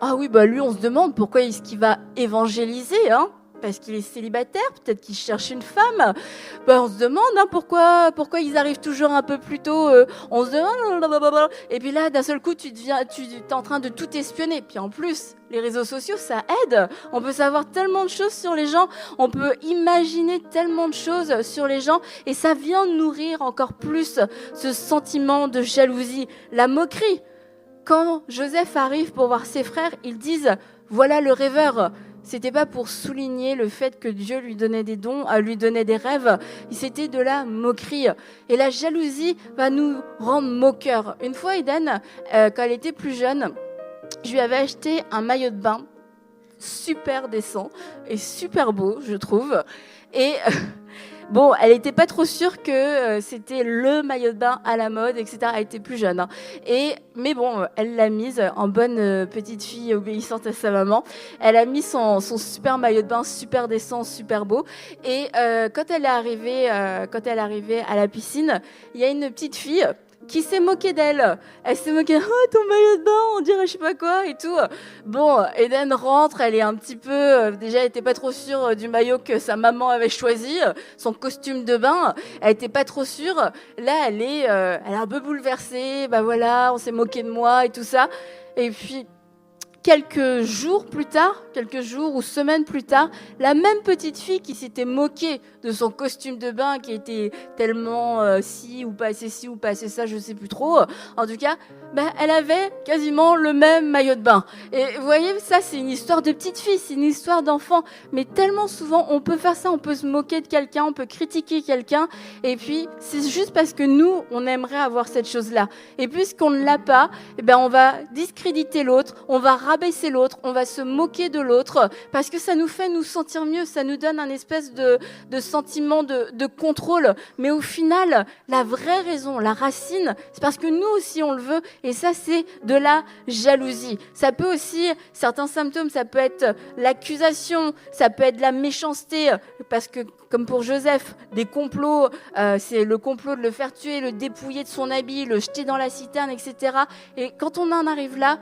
Ah oui, lui, on se demande pourquoi est-ce qu'il va évangéliser, hein? Parce qu'il est célibataire, peut-être qu'il cherche une femme. On se demande pourquoi ils arrivent toujours un peu plus tôt. On se demande, et puis là, d'un seul coup, tu es en train de tout espionner. Puis en plus, les réseaux sociaux, ça aide. On peut savoir tellement de choses sur les gens. On peut imaginer tellement de choses sur les gens. Et ça vient nourrir encore plus ce sentiment de jalousie, la moquerie. Quand Joseph arrive pour voir ses frères, ils disent « Voilà le rêveur ». C'était pas pour souligner le fait que Dieu lui donnait des dons, lui donnait des rêves. C'était de la moquerie. Et la jalousie va nous rendre moqueurs. Une fois, Eden, quand elle était plus jeune, je lui avais acheté un maillot de bain super décent et super beau, je trouve. Et elle n'était pas trop sûre que c'était le maillot de bain à la mode, etc. Elle était plus jeune. Hein. Mais elle l'a mise en bonne petite fille obéissante à sa maman. Elle a mis son super maillot de bain, super décent, super beau. Et quand elle est arrivée à la piscine, il y a une petite fille qui s'est moquée d'elle. Elle s'est moquée, ton maillot de bain, on dirait je sais pas quoi et tout. Eden rentre, elle est un petit peu, déjà elle était pas trop sûre du maillot que sa maman avait choisi, son costume de bain, elle était pas trop sûre. Là, elle est un peu bouleversée, on s'est moqué de moi et tout ça. Et puis, quelques jours ou semaines plus tard, la même petite fille qui s'était moquée de son costume de bain qui était tellement ci ou pas assez ça, je ne sais plus trop. En tout cas, elle avait quasiment le même maillot de bain. Et vous voyez, ça c'est une histoire de petite fille, c'est une histoire d'enfant. Mais tellement souvent, on peut faire ça, on peut se moquer de quelqu'un, on peut critiquer quelqu'un. Et puis, c'est juste parce que nous, on aimerait avoir cette chose-là. Et puisqu'on ne l'a pas, on va discréditer l'autre, on va rabaisser l'autre, on va se moquer de l'autre, parce que ça nous fait nous sentir mieux, ça nous donne un espèce de sentiment de contrôle. Mais au final, la vraie raison, la racine, c'est parce que nous aussi on le veut, et ça c'est de la jalousie. Ça peut aussi, certains symptômes, ça peut être l'accusation, ça peut être la méchanceté, parce que comme pour Joseph, des complots, c'est le complot de le faire tuer, le dépouiller de son habit, le jeter dans la citerne, etc. Et quand on en arrive là,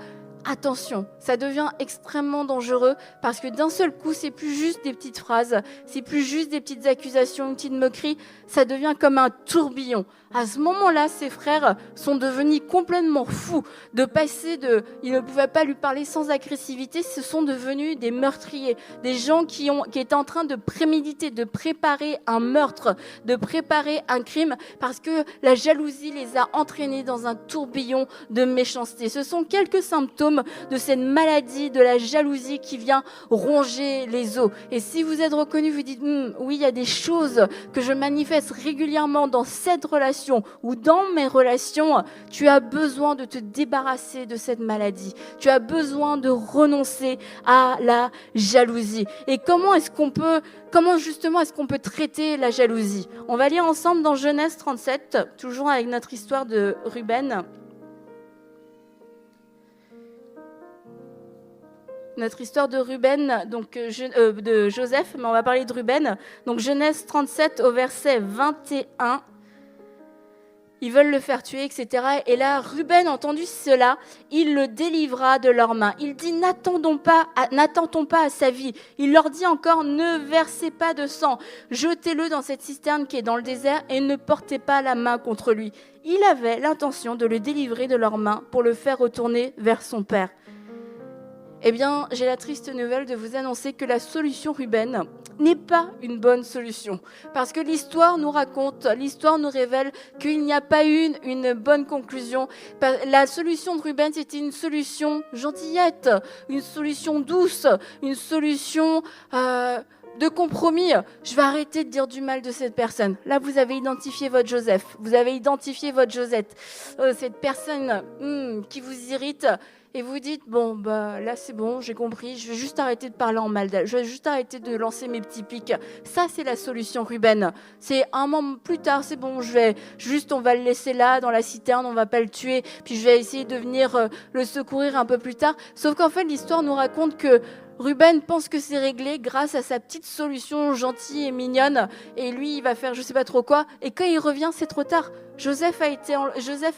attention, ça devient extrêmement dangereux parce que d'un seul coup, c'est plus juste des petites phrases, c'est plus juste des petites accusations, une petite moquerie, ça devient comme un tourbillon. À ce moment-là, ses frères sont devenus complètement fous de passer de... Ils ne pouvaient pas lui parler sans agressivité, ce sont devenus des meurtriers, des gens qui étaient en train de préméditer, de préparer un meurtre, de préparer un crime parce que la jalousie les a entraînés dans un tourbillon de méchanceté. Ce sont quelques symptômes de cette maladie de la jalousie qui vient ronger les os. Et si vous êtes reconnu, vous dites oui, il y a des choses que je manifeste régulièrement dans cette relation ou dans mes relations, tu as besoin de te débarrasser de cette maladie. Tu as besoin de renoncer à la jalousie. Et comment justement est-ce qu'on peut traiter la jalousie ? On va lire ensemble dans Genèse 37, toujours avec notre histoire de Ruben. Notre histoire de Ruben, donc de Joseph, mais on va parler de Ruben. Donc Genèse 37 au verset 21. Ils veulent le faire tuer, etc. Et là, Ruben, entendu cela, il le délivra de leurs mains. Il dit, n'attendons pas à sa vie. Il leur dit encore, ne versez pas de sang. Jetez-le dans cette cisterne qui est dans le désert et ne portez pas la main contre lui. Il avait l'intention de le délivrer de leurs mains pour le faire retourner vers son père. Eh bien, j'ai la triste nouvelle de vous annoncer que la solution Ruben n'est pas une bonne solution. Parce que l'histoire nous révèle qu'il n'y a pas eu une bonne conclusion. La solution de Ruben, c'était une solution gentillette, une solution douce, une solution de compromis. Je vais arrêter de dire du mal de cette personne. Là, vous avez identifié votre Joseph, vous avez identifié votre Josette, cette personne qui vous irrite. Et vous dites, là c'est bon, j'ai compris, je vais juste arrêter de parler en mal d'elle, je vais juste arrêter de lancer mes petits pics. Ça, c'est la solution Ruben. C'est un moment plus tard, c'est bon, on va le laisser là, dans la citerne, on va pas le tuer, puis je vais essayer de venir le secourir un peu plus tard. Sauf qu'en fait, l'histoire nous raconte que Ruben pense que c'est réglé grâce à sa petite solution gentille et mignonne, et lui, il va faire je sais pas trop quoi, et quand il revient, c'est trop tard. Joseph a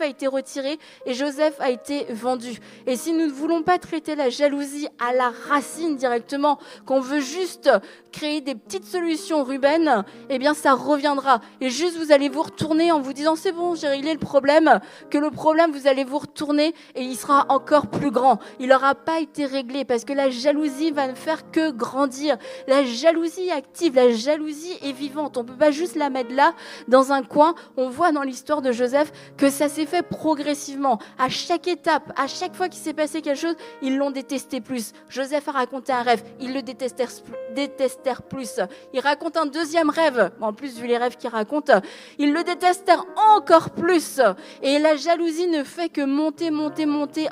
été retiré et Joseph a été vendu. Et si nous ne voulons pas traiter la jalousie à la racine directement, qu'on veut juste créer des petites solutions Ruben, eh bien ça reviendra. Et juste vous allez vous retourner en vous disant c'est bon, j'ai réglé le problème, que le problème vous allez vous retourner et il sera encore plus grand. Il n'aura pas été réglé parce que la jalousie va ne faire que grandir. La jalousie est active, la jalousie est vivante. On ne peut pas juste la mettre là dans un coin. On voit dans l'histoire de Joseph que ça s'est fait progressivement. À chaque étape, à chaque fois qu'il s'est passé quelque chose, ils l'ont détesté plus. Joseph a raconté un rêve, ils le détestèrent plus. Il raconte un deuxième rêve, en plus vu les rêves qu'il raconte, ils le détestèrent encore plus. Et la jalousie ne fait que monter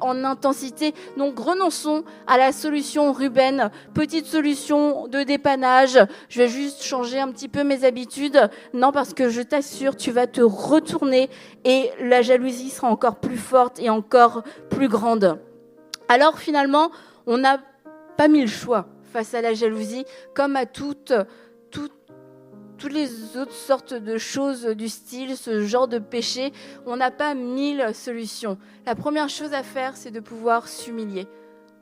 en intensité. Donc renonçons à la solution Ruben, petite solution de dépannage. Je vais juste changer un petit peu mes habitudes. Non, parce que je t'assure, tu vas te retourner et la jalousie sera encore plus forte et encore plus grande. Alors finalement, on n'a pas mis le choix face à la jalousie, comme à toutes les autres sortes de choses du style, ce genre de péché, on n'a pas 1000 solutions. La première chose à faire, c'est de pouvoir s'humilier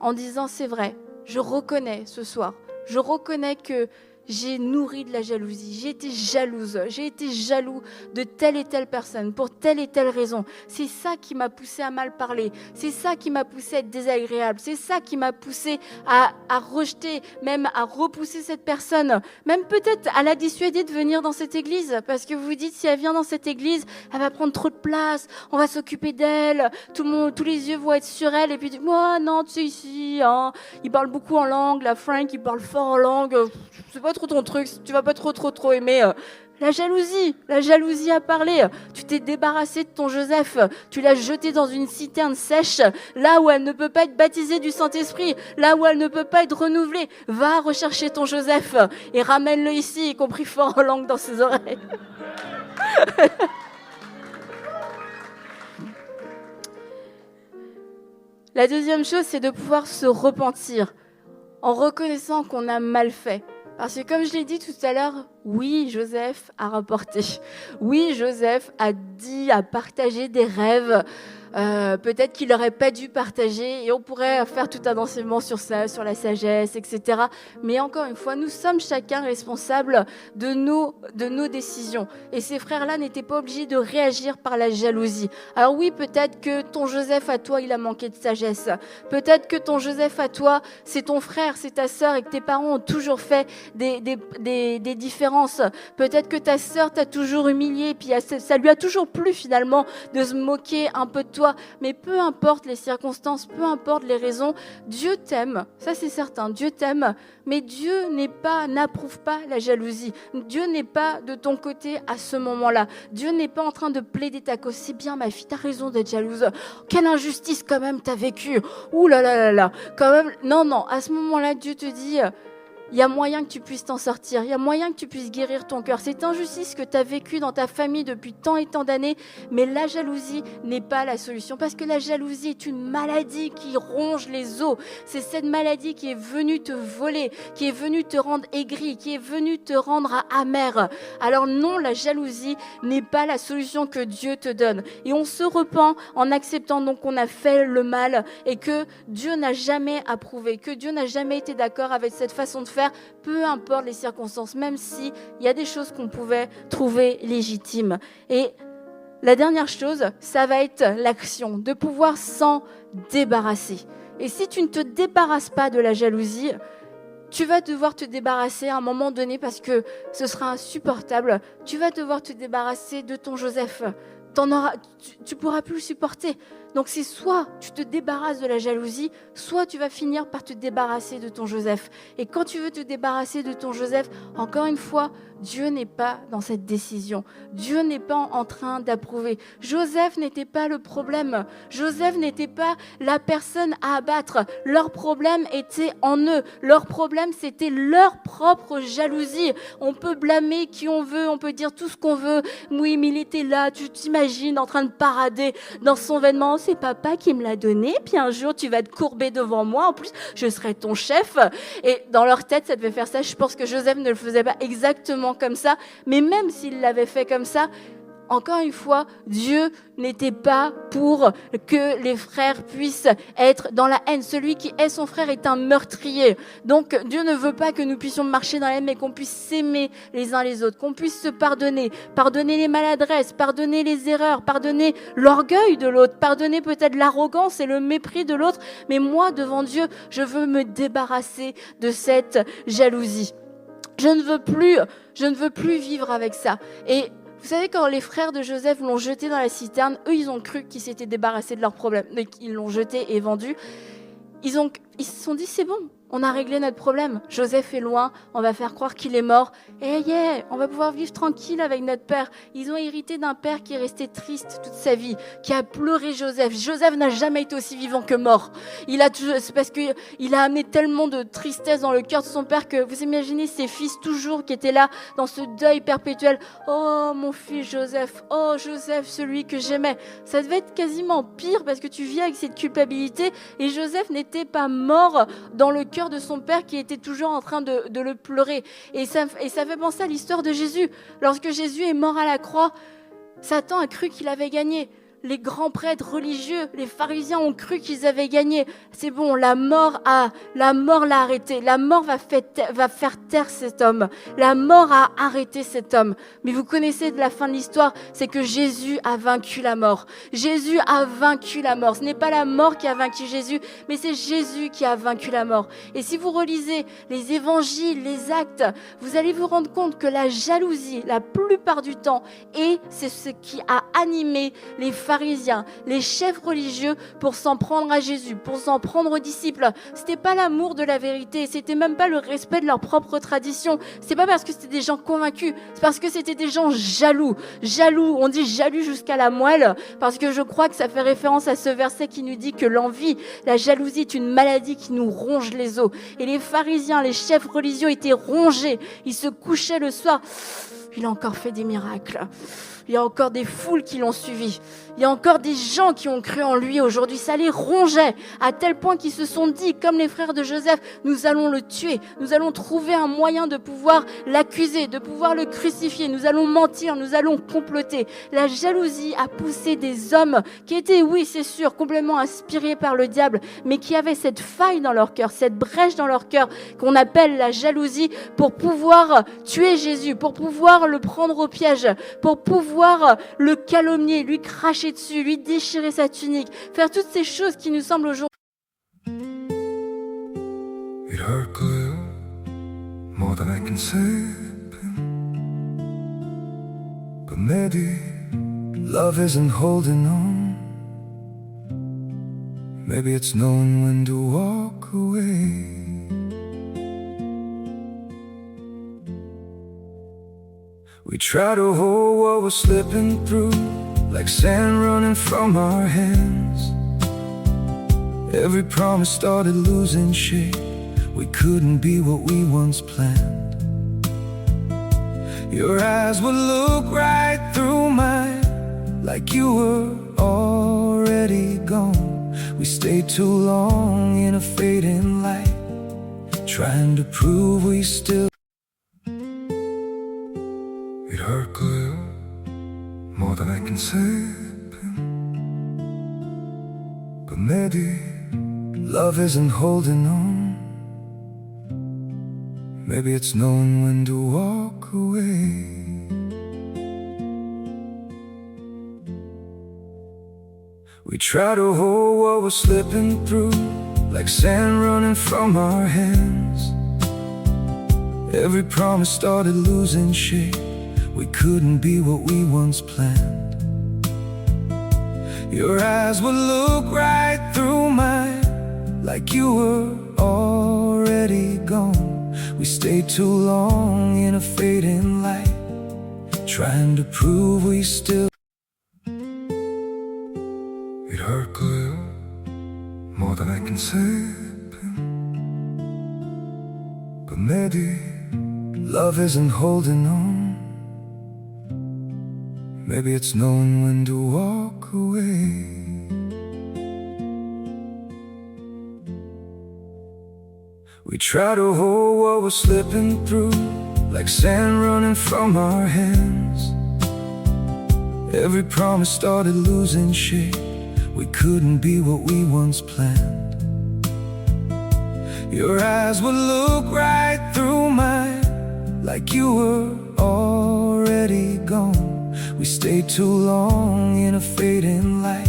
en disant c'est vrai, je reconnais ce soir, je reconnais que j'ai nourri de la jalousie, j'ai été jalouse, j'ai été jaloux de telle et telle personne pour telle et telle raison. C'est ça qui m'a poussé à mal parler, c'est ça qui m'a poussé à être désagréable, c'est ça qui m'a poussé à rejeter, même à repousser cette personne, même peut-être à la dissuader de venir dans cette église, parce que vous vous dites, si elle vient dans cette église, elle va prendre trop de place, on va s'occuper d'elle, tous les yeux vont être sur elle, et puis moi, non, tu sais, ici, hein, il parle beaucoup en langue, la Frank, il parle fort en langue, c'est pas trop ton truc, tu vas pas trop aimer. La jalousie a parlé. Tu t'es débarrassé de ton Joseph, tu l'as jeté dans une citerne sèche, là où elle ne peut pas être baptisée du Saint-Esprit, là où elle ne peut pas être renouvelée. Va rechercher ton Joseph et ramène-le ici, y compris fort en langue dans ses oreilles. La deuxième chose, c'est de pouvoir se repentir en reconnaissant qu'on a mal fait. Parce que comme je l'ai dit tout à l'heure, oui, Joseph a rapporté. Oui, Joseph a partagé des rêves. Peut-être qu'il n'aurait pas dû partager et on pourrait faire tout un enseignement sur ça, sur la sagesse, etc. Mais encore une fois, nous sommes chacun responsables de nos décisions. Et ces frères-là n'étaient pas obligés de réagir par la jalousie. Alors oui, peut-être que ton Joseph à toi, il a manqué de sagesse. Peut-être que ton Joseph à toi, c'est ton frère, c'est ta sœur et que tes parents ont toujours fait des différences. Peut-être que ta sœur t'a toujours humilié, puis ça lui a toujours plu finalement de se moquer un peu de toi. Mais peu importe les circonstances, peu importe les raisons, Dieu t'aime, ça c'est certain, Dieu t'aime, mais Dieu n'approuve pas la jalousie. Dieu n'est pas de ton côté à ce moment-là. Dieu n'est pas en train de plaider ta cause. C'est bien ma fille, t'as raison d'être jalouse. Quelle injustice quand même t'as vécu. Ouh là là là là. Quand même, non, à ce moment-là, Dieu te dit... Il y a moyen que tu puisses t'en sortir, il y a moyen que tu puisses guérir ton cœur. C'est injustice que tu as vécu dans ta famille depuis tant et tant d'années, mais la jalousie n'est pas la solution, parce que la jalousie est une maladie qui ronge les os. C'est cette maladie qui est venue te voler, qui est venue te rendre aigri, qui est venue te rendre amer. Alors non, la jalousie n'est pas la solution que Dieu te donne. Et on se repent en acceptant donc qu'on a fait le mal et que Dieu n'a jamais approuvé, que Dieu n'a jamais été d'accord avec cette façon de faire, peu importe les circonstances, même s'il y a des choses qu'on pouvait trouver légitimes. Et la dernière chose, ça va être l'action, de pouvoir s'en débarrasser. Et si tu ne te débarrasses pas de la jalousie, tu vas devoir te débarrasser à un moment donné parce que ce sera insupportable. Tu vas devoir te débarrasser de ton Joseph. Tu pourras plus le supporter. Donc c'est soit tu te débarrasses de la jalousie, soit tu vas finir par te débarrasser de ton Joseph. Et quand tu veux te débarrasser de ton Joseph, encore une fois, Dieu n'est pas dans cette décision. Dieu n'est pas en train d'approuver. Joseph n'était pas le problème. Joseph n'était pas la personne à abattre. Leur problème était en eux. Leur problème, c'était leur propre jalousie. On peut blâmer qui on veut, on peut dire tout ce qu'on veut. Oui, mais il était là, tu t'imagines en train de parader dans son vêtement. C'est papa qui me l'a donné, puis un jour tu vas te courber devant moi. En plus, je serai ton chef. Et dans leur tête, ça devait faire ça. Je pense que Joseph ne le faisait pas exactement comme ça, mais même s'il l'avait fait comme ça, encore une fois, Dieu n'était pas pour que les frères puissent être dans la haine. Celui qui hait son frère est un meurtrier. Donc Dieu ne veut pas que nous puissions marcher dans la haine, mais qu'on puisse s'aimer les uns les autres, qu'on puisse se pardonner les maladresses, pardonner les erreurs, pardonner l'orgueil de l'autre, pardonner peut-être l'arrogance et le mépris de l'autre. Mais moi, devant Dieu, je veux me débarrasser de cette jalousie. Je ne veux plus vivre avec ça. Et vous savez, quand les frères de Joseph l'ont jeté dans la citerne, eux, ils ont cru qu'ils s'étaient débarrassés de leurs problèmes. Donc, ils l'ont jeté et vendu. Ils se sont dit, c'est bon, on a réglé notre problème. Joseph est loin, on va faire croire qu'il est mort. Et on va pouvoir vivre tranquille avec notre père. Ils ont hérité d'un père qui est resté triste toute sa vie, qui a pleuré Joseph. Joseph n'a jamais été aussi vivant que mort. C'est parce qu'il a amené tellement de tristesse dans le cœur de son père que vous imaginez ses fils toujours qui étaient là dans ce deuil perpétuel. Oh, mon fils Joseph, oh Joseph, celui que j'aimais. Ça devait être quasiment pire parce que tu vis avec cette culpabilité et Joseph n'était pas mort dans le cœur de son père qui était toujours en train de le pleurer. Et ça fait penser à l'histoire de Jésus. Lorsque Jésus est mort à la croix, Satan a cru qu'il avait gagné. les grands prêtres religieux, les pharisiens ont cru qu'ils avaient gagné. C'est bon, la mort l'a arrêté. La mort va faire taire cet homme. La mort a arrêté cet homme. Mais vous connaissez de la fin de l'histoire, c'est que Jésus a vaincu la mort. Jésus a vaincu la mort. Ce n'est pas la mort qui a vaincu Jésus, mais c'est Jésus qui a vaincu la mort. Et si vous relisez les évangiles, les actes, vous allez vous rendre compte que la jalousie, la plupart du temps, c'est ce qui a animé les pharisiens, les chefs religieux pour s'en prendre à Jésus, pour s'en prendre aux disciples. C'était pas l'amour de la vérité, c'était même pas le respect de leur propre tradition. C'est pas parce que c'était des gens convaincus, c'est parce que c'était des gens jaloux. Jaloux, on dit jaloux jusqu'à la moelle, parce que je crois que ça fait référence à ce verset qui nous dit que l'envie, la jalousie est une maladie qui nous ronge les os. Et les pharisiens, les chefs religieux étaient rongés. Ils se couchaient le soir. Il a encore fait des miracles. Il y a encore des foules qui l'ont suivi. Il y a encore des gens qui ont cru en lui aujourd'hui. Ça les rongeait à tel point qu'ils se sont dit, comme les frères de Joseph, nous allons le tuer. Nous allons trouver un moyen de pouvoir l'accuser, de pouvoir le crucifier. Nous allons mentir, nous allons comploter. La jalousie a poussé des hommes qui étaient, oui, c'est sûr, complètement inspirés par le diable, mais qui avaient cette faille dans leur cœur, cette brèche dans leur cœur qu'on appelle la jalousie pour pouvoir tuer Jésus, pour pouvoir le prendre au piège, pour pouvoir le calomnier, lui cracher dessus, lui déchirer sa tunique, faire toutes ces choses qui nous semblent aujourd'hui. It hurt good, more than I can say, but maybe love isn't holding on. Maybe it's knowing when to walk away. We try to hold what we're slipping through, like sand running from our hands. Every promise started losing shape. We couldn't be what we once planned. Your eyes would look right through mine, like you were already gone. We stayed too long in a fading light, trying to prove we still. It hurt good, more than I can say, but maybe love isn't holding on. Maybe it's knowing when to walk away. We try to hold what we're slipping through, like sand running from our hands. Every promise started losing shape. We couldn't be what we once planned. Your eyes would look right through mine, like you were already gone. We stayed too long in a fading light, trying to prove we still. It hurt good, more than I can say, but maybe love isn't holding on. Maybe it's knowing when to walk away. We try to hold what we're slipping through, like sand running from our hands. Every promise started losing shape. We couldn't be what we once planned. Your eyes would look right through mine, like you were already gone. We stayed too long in a fading light,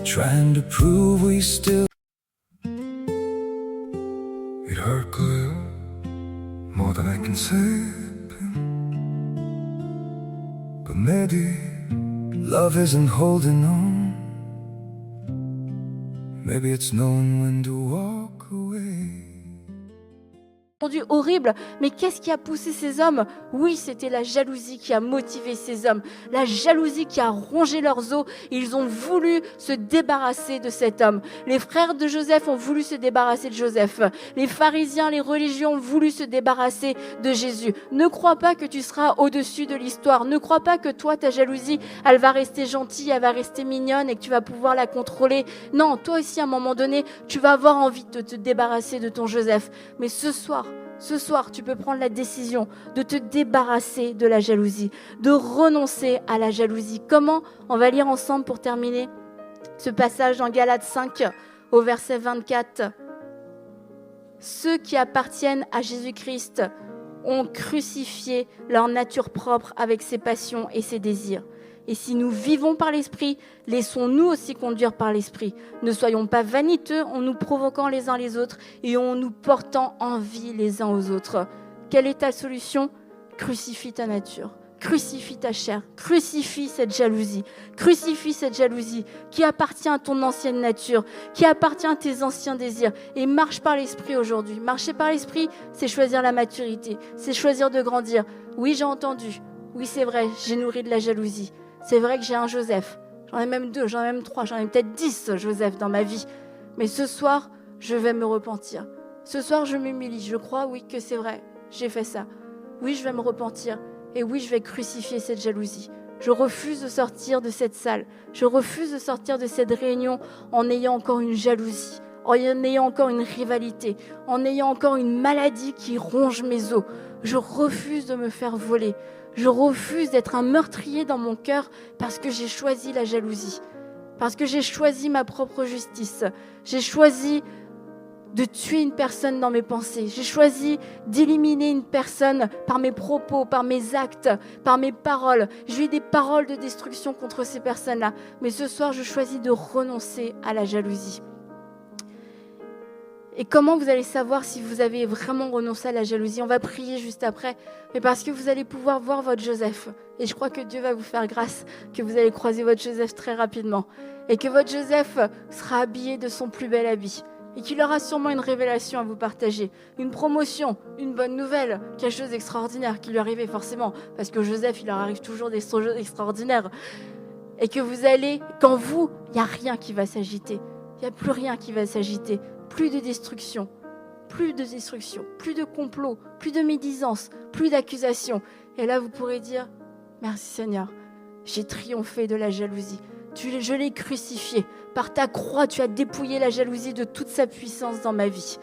trying to prove we still. It hurt good, more than I can say, but maybe love isn't holding on. Maybe it's knowing when to walk away. Horrible, mais qu'est-ce qui a poussé ces hommes? Oui, c'était la jalousie qui a motivé ces hommes, la jalousie qui a rongé leurs os. Ils ont voulu se débarrasser de cet homme. Les frères de Joseph ont voulu se débarrasser de Joseph. Les pharisiens, les religieux ont voulu se débarrasser de Jésus. Ne crois pas que tu seras au-dessus de l'histoire. Ne crois pas que toi, ta jalousie, elle va rester gentille, elle va rester mignonne et que tu vas pouvoir la contrôler. Non, toi aussi, à un moment donné, tu vas avoir envie de te débarrasser de ton Joseph. Mais ce soir, Ce soir, tu peux prendre la décision de te débarrasser de la jalousie, de renoncer à la jalousie. Comment ? On va lire ensemble pour terminer ce passage dans Galates 5 au verset 24. Ceux qui appartiennent à Jésus-Christ ont crucifié leur nature propre avec ses passions et ses désirs. Et si nous vivons par l'Esprit, laissons-nous aussi conduire par l'Esprit. Ne soyons pas vaniteux en nous provoquant les uns les autres et en nous portant envie les uns aux autres. Quelle est ta solution ? Crucifie ta nature, crucifie ta chair, crucifie cette jalousie qui appartient à ton ancienne nature, qui appartient à tes anciens désirs, et marche par l'Esprit aujourd'hui. Marcher par l'Esprit, c'est choisir la maturité, c'est choisir de grandir. Oui, j'ai entendu, oui, c'est vrai, j'ai nourri de la jalousie. C'est vrai que j'ai un Joseph, j'en ai même 2, j'en ai même 3, j'en ai peut-être 10 Joseph dans ma vie. Mais ce soir, je vais me repentir. Ce soir, je m'humilie, je crois, oui, que c'est vrai, j'ai fait ça. Oui, je vais me repentir. Et oui, je vais crucifier cette jalousie. Je refuse de sortir de cette salle. Je refuse de sortir de cette réunion en ayant encore une jalousie, en ayant encore une rivalité, en ayant encore une maladie qui ronge mes os. Je refuse de me faire voler. Je refuse d'être un meurtrier dans mon cœur parce que j'ai choisi la jalousie, parce que j'ai choisi ma propre justice. J'ai choisi de tuer une personne dans mes pensées. J'ai choisi d'éliminer une personne par mes propos, par mes actes, par mes paroles. J'ai eu des paroles de destruction contre ces personnes-là. Mais ce soir, je choisis de renoncer à la jalousie. Et comment vous allez savoir si vous avez vraiment renoncé à la jalousie ? On va prier juste après, mais parce que vous allez pouvoir voir votre Joseph. Et je crois que Dieu va vous faire grâce, que vous allez croiser votre Joseph très rapidement. Et que votre Joseph sera habillé de son plus bel habit. Et qu'il aura sûrement une révélation à vous partager, une promotion, une bonne nouvelle, quelque chose d'extraordinaire qui lui arrivait forcément, parce que Joseph, il leur arrive toujours des choses extraordinaires. Et que vous allez, qu'en vous, il n'y a rien qui va s'agiter. Il n'y a plus rien qui va s'agiter. Plus de destruction, plus de complot, plus de médisance, plus d'accusations. Et là, vous pourrez dire, merci Seigneur, j'ai triomphé de la jalousie. Je l'ai crucifié. Par ta croix, tu as dépouillé la jalousie de toute sa puissance dans ma vie.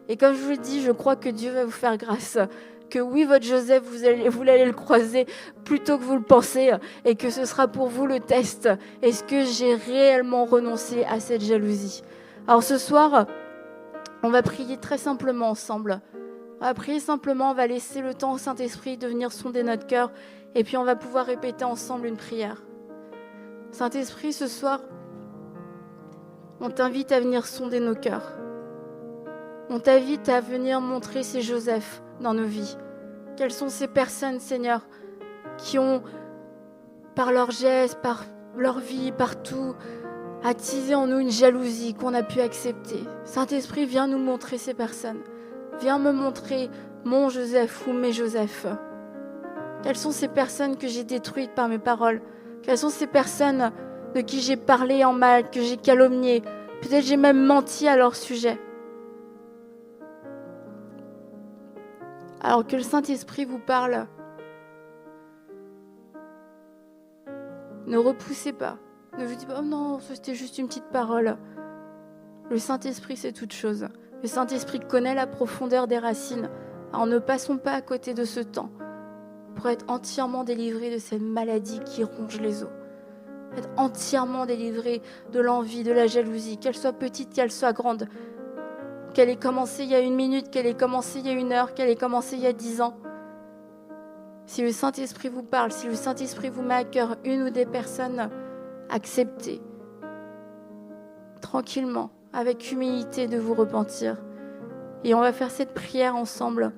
Et comme je vous le dis, je crois que Dieu va vous faire grâce. Que oui, votre Joseph, vous allez le croiser plus tôt que vous le pensez. Et que ce sera pour vous le test. Est-ce que j'ai réellement renoncé à cette jalousie ? Alors ce soir, on va prier très simplement ensemble. On va prier simplement, on va laisser le temps au Saint-Esprit de venir sonder notre cœur. Et puis on va pouvoir répéter ensemble une prière. Saint-Esprit, ce soir, on t'invite à venir sonder nos cœurs. On t'invite à venir montrer ces Joseph dans nos vies. Quelles sont ces personnes, Seigneur, qui ont, par leurs gestes, par leur vie, partout, attisé en nous une jalousie qu'on a pu accepter. Saint-Esprit, viens nous montrer ces personnes. Viens me montrer mon Joseph ou mes Joseph. Quelles sont ces personnes que j'ai détruites par mes paroles ? Quelles sont ces personnes de qui j'ai parlé en mal, que j'ai calomnié ? Peut-être j'ai même menti à leur sujet. Alors que le Saint-Esprit vous parle, ne repoussez pas. Ne vous dites pas, oh non, c'était juste une petite parole. Le Saint-Esprit, c'est toute chose. Le Saint-Esprit connaît la profondeur des racines. Alors ne passons pas à côté de ce temps pour être entièrement délivrés de cette maladie qui ronge les os. Être entièrement délivrés de l'envie, de la jalousie, qu'elle soit petite, qu'elle soit grande. Qu'elle ait commencé il y a 1 minute, qu'elle ait commencé il y a 1 heure, qu'elle ait commencé il y a 10 ans. Si le Saint-Esprit vous parle, si le Saint-Esprit vous met à cœur une ou des personnes, acceptez tranquillement, avec humilité, de vous repentir. Et on va faire cette prière ensemble.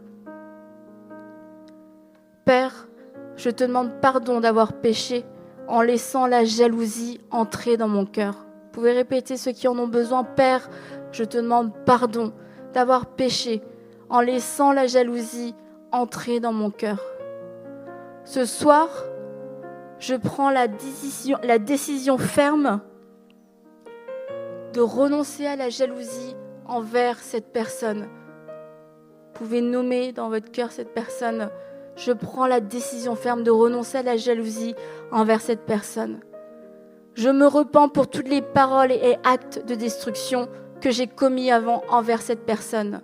Père, je te demande pardon d'avoir péché en laissant la jalousie entrer dans mon cœur. Vous pouvez répéter ceux qui en ont besoin. Père, je te demande pardon d'avoir péché en laissant la jalousie entrer dans mon cœur. Ce soir, je prends la décision ferme de renoncer à la jalousie envers cette personne. Vous pouvez nommer dans votre cœur cette personne. Je prends la décision ferme de renoncer à la jalousie envers cette personne. Je me repens pour toutes les paroles et actes de destruction que j'ai commis avant envers cette personne.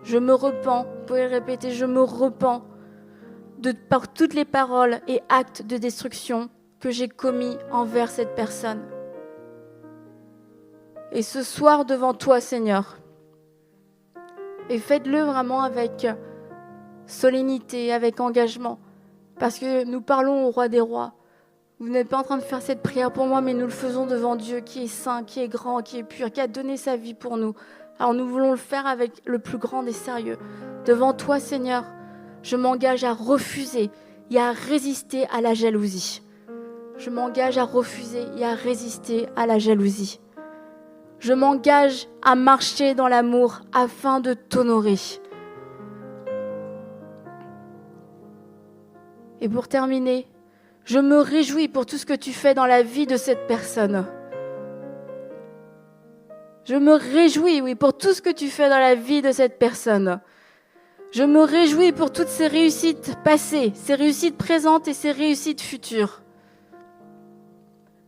Je me repens, vous pouvez le répéter, je me repens par toutes les paroles et actes de destruction que j'ai commis envers cette personne. Et ce soir devant toi, Seigneur, et faites-le vraiment avec solennité, avec engagement, parce que nous parlons au Roi des Rois. Vous n'êtes pas en train de faire cette prière pour moi, mais nous le faisons devant Dieu qui est saint, qui est grand, qui est pur, qui a donné sa vie pour nous. Alors nous voulons le faire avec le plus grand des sérieux. Devant toi, Seigneur, je m'engage à refuser et à résister à la jalousie. Je m'engage à refuser et à résister à la jalousie. Je m'engage à marcher dans l'amour afin de t'honorer. Et pour terminer, je me réjouis pour tout ce que tu fais dans la vie de cette personne. Je me réjouis, oui, pour tout ce que tu fais dans la vie de cette personne. Je me réjouis pour toutes ses réussites passées, ses réussites présentes et ses réussites futures.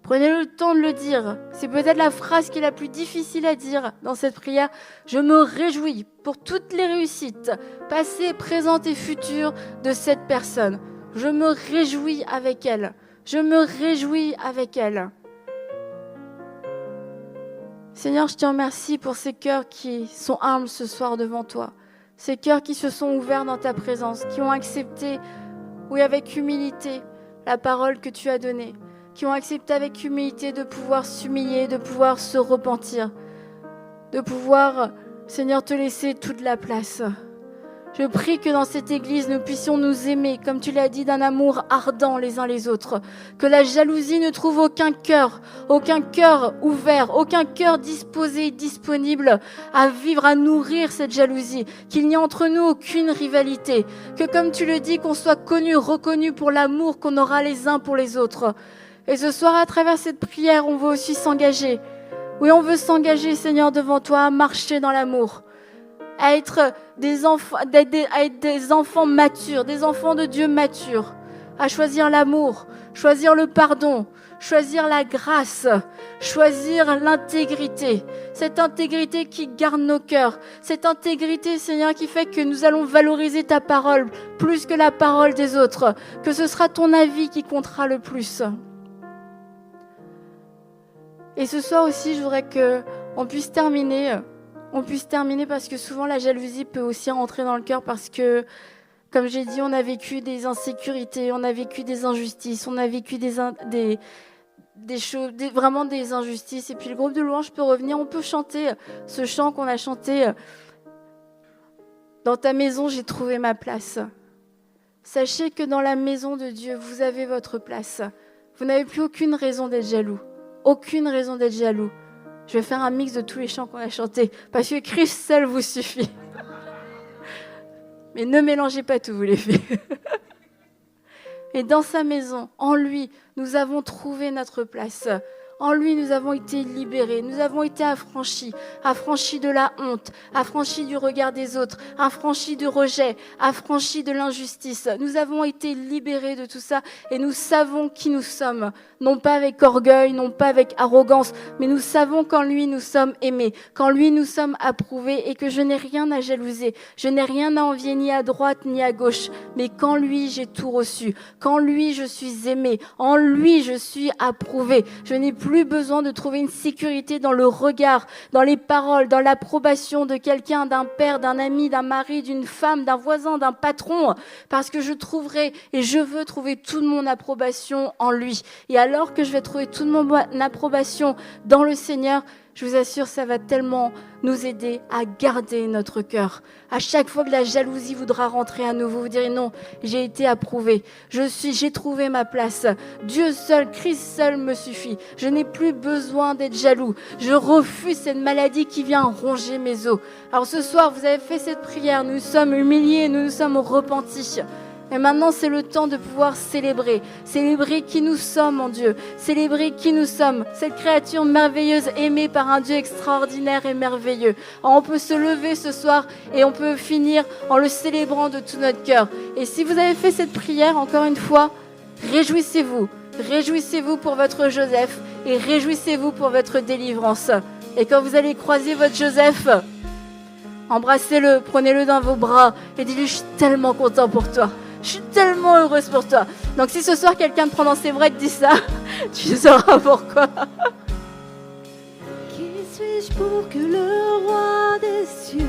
Prenez le temps de le dire. C'est peut-être la phrase qui est la plus difficile à dire dans cette prière. Je me réjouis pour toutes les réussites passées, présentes et futures de cette personne. Je me réjouis avec elle. Je me réjouis avec elle. Seigneur, je te remercie pour ces cœurs qui sont humbles ce soir devant toi. Ces cœurs qui se sont ouverts dans ta présence, qui ont accepté, oui, avec humilité, la parole que tu as donnée, qui ont accepté avec humilité de pouvoir s'humilier, de pouvoir se repentir, de pouvoir, Seigneur, te laisser toute la place. Je prie que dans cette église, nous puissions nous aimer, comme tu l'as dit, d'un amour ardent les uns les autres. Que la jalousie ne trouve aucun cœur ouvert, aucun cœur disposé, disponible à vivre, à nourrir cette jalousie. Qu'il n'y ait entre nous aucune rivalité. Que comme tu le dis, qu'on soit connus, reconnus pour l'amour qu'on aura les uns pour les autres. Et ce soir, à travers cette prière, on veut aussi s'engager. Oui, on veut s'engager, Seigneur, devant toi, à marcher dans l'amour. À être des enfants matures, des enfants de Dieu matures, à choisir l'amour, choisir le pardon, choisir la grâce, choisir l'intégrité, cette intégrité qui garde nos cœurs, cette intégrité, Seigneur, qui fait que nous allons valoriser ta parole plus que la parole des autres, que ce sera ton avis qui comptera le plus. Et ce soir aussi, je voudrais qu'on puisse terminer parce que souvent la jalousie peut aussi rentrer dans le cœur parce que, comme j'ai dit, on a vécu des insécurités, on a vécu des injustices, on a vécu des choses, vraiment des injustices. Et puis le groupe de louanges peut revenir, on peut chanter ce chant qu'on a chanté. Dans ta maison, j'ai trouvé ma place. Sachez que dans la maison de Dieu, vous avez votre place. Vous n'avez plus aucune raison d'être jaloux. Aucune raison d'être jaloux. Je vais faire un mix de tous les chants qu'on a chantés, parce que Christ seul vous suffit. Mais ne mélangez pas tous les faits. Et dans sa maison, en lui, nous avons trouvé notre place. En lui, nous avons été libérés, nous avons été affranchis de la honte, affranchis du regard des autres, affranchis du rejet, affranchis de l'injustice. Nous avons été libérés de tout ça et nous savons qui nous sommes. Non pas avec orgueil, non pas avec arrogance, mais nous savons qu'en lui nous sommes aimés, qu'en lui nous sommes approuvés et que je n'ai rien à jalouser, je n'ai rien à envier ni à droite ni à gauche, mais qu'en lui j'ai tout reçu, qu'en lui je suis aimé, en lui je suis approuvé. Je n'ai plus besoin de trouver une sécurité dans le regard, dans les paroles, dans l'approbation de quelqu'un, d'un père, d'un ami, d'un mari, d'une femme, d'un voisin, d'un patron, parce que je trouverai et je veux trouver toute mon approbation en lui. Et alors que je vais trouver toute mon approbation dans le Seigneur, je vous assure, ça va tellement nous aider à garder notre cœur. À chaque fois que la jalousie voudra rentrer à nouveau, vous direz non, j'ai été approuvé, j'ai trouvé ma place. Dieu seul, Christ seul me suffit. Je n'ai plus besoin d'être jaloux. Je refuse cette maladie qui vient ronger mes os. Alors ce soir, vous avez fait cette prière, nous sommes humiliés, nous nous sommes repentis. Et maintenant, c'est le temps de pouvoir célébrer qui nous sommes en Dieu, célébrer qui nous sommes, cette créature merveilleuse aimée par un Dieu extraordinaire et merveilleux. Alors, on peut se lever ce soir et on peut finir en le célébrant de tout notre cœur. Et si vous avez fait cette prière, encore une fois, réjouissez-vous. Réjouissez-vous pour votre Joseph et réjouissez-vous pour votre délivrance. Et quand vous allez croiser votre Joseph, Embrassez-le, prenez-le dans vos bras et dites-lui, je suis tellement content pour toi. Je suis tellement heureuse pour toi. Donc si ce soir quelqu'un te prend dans ses bras et te dit ça, tu sauras pourquoi. Qui suis-je pour que le roi des cieux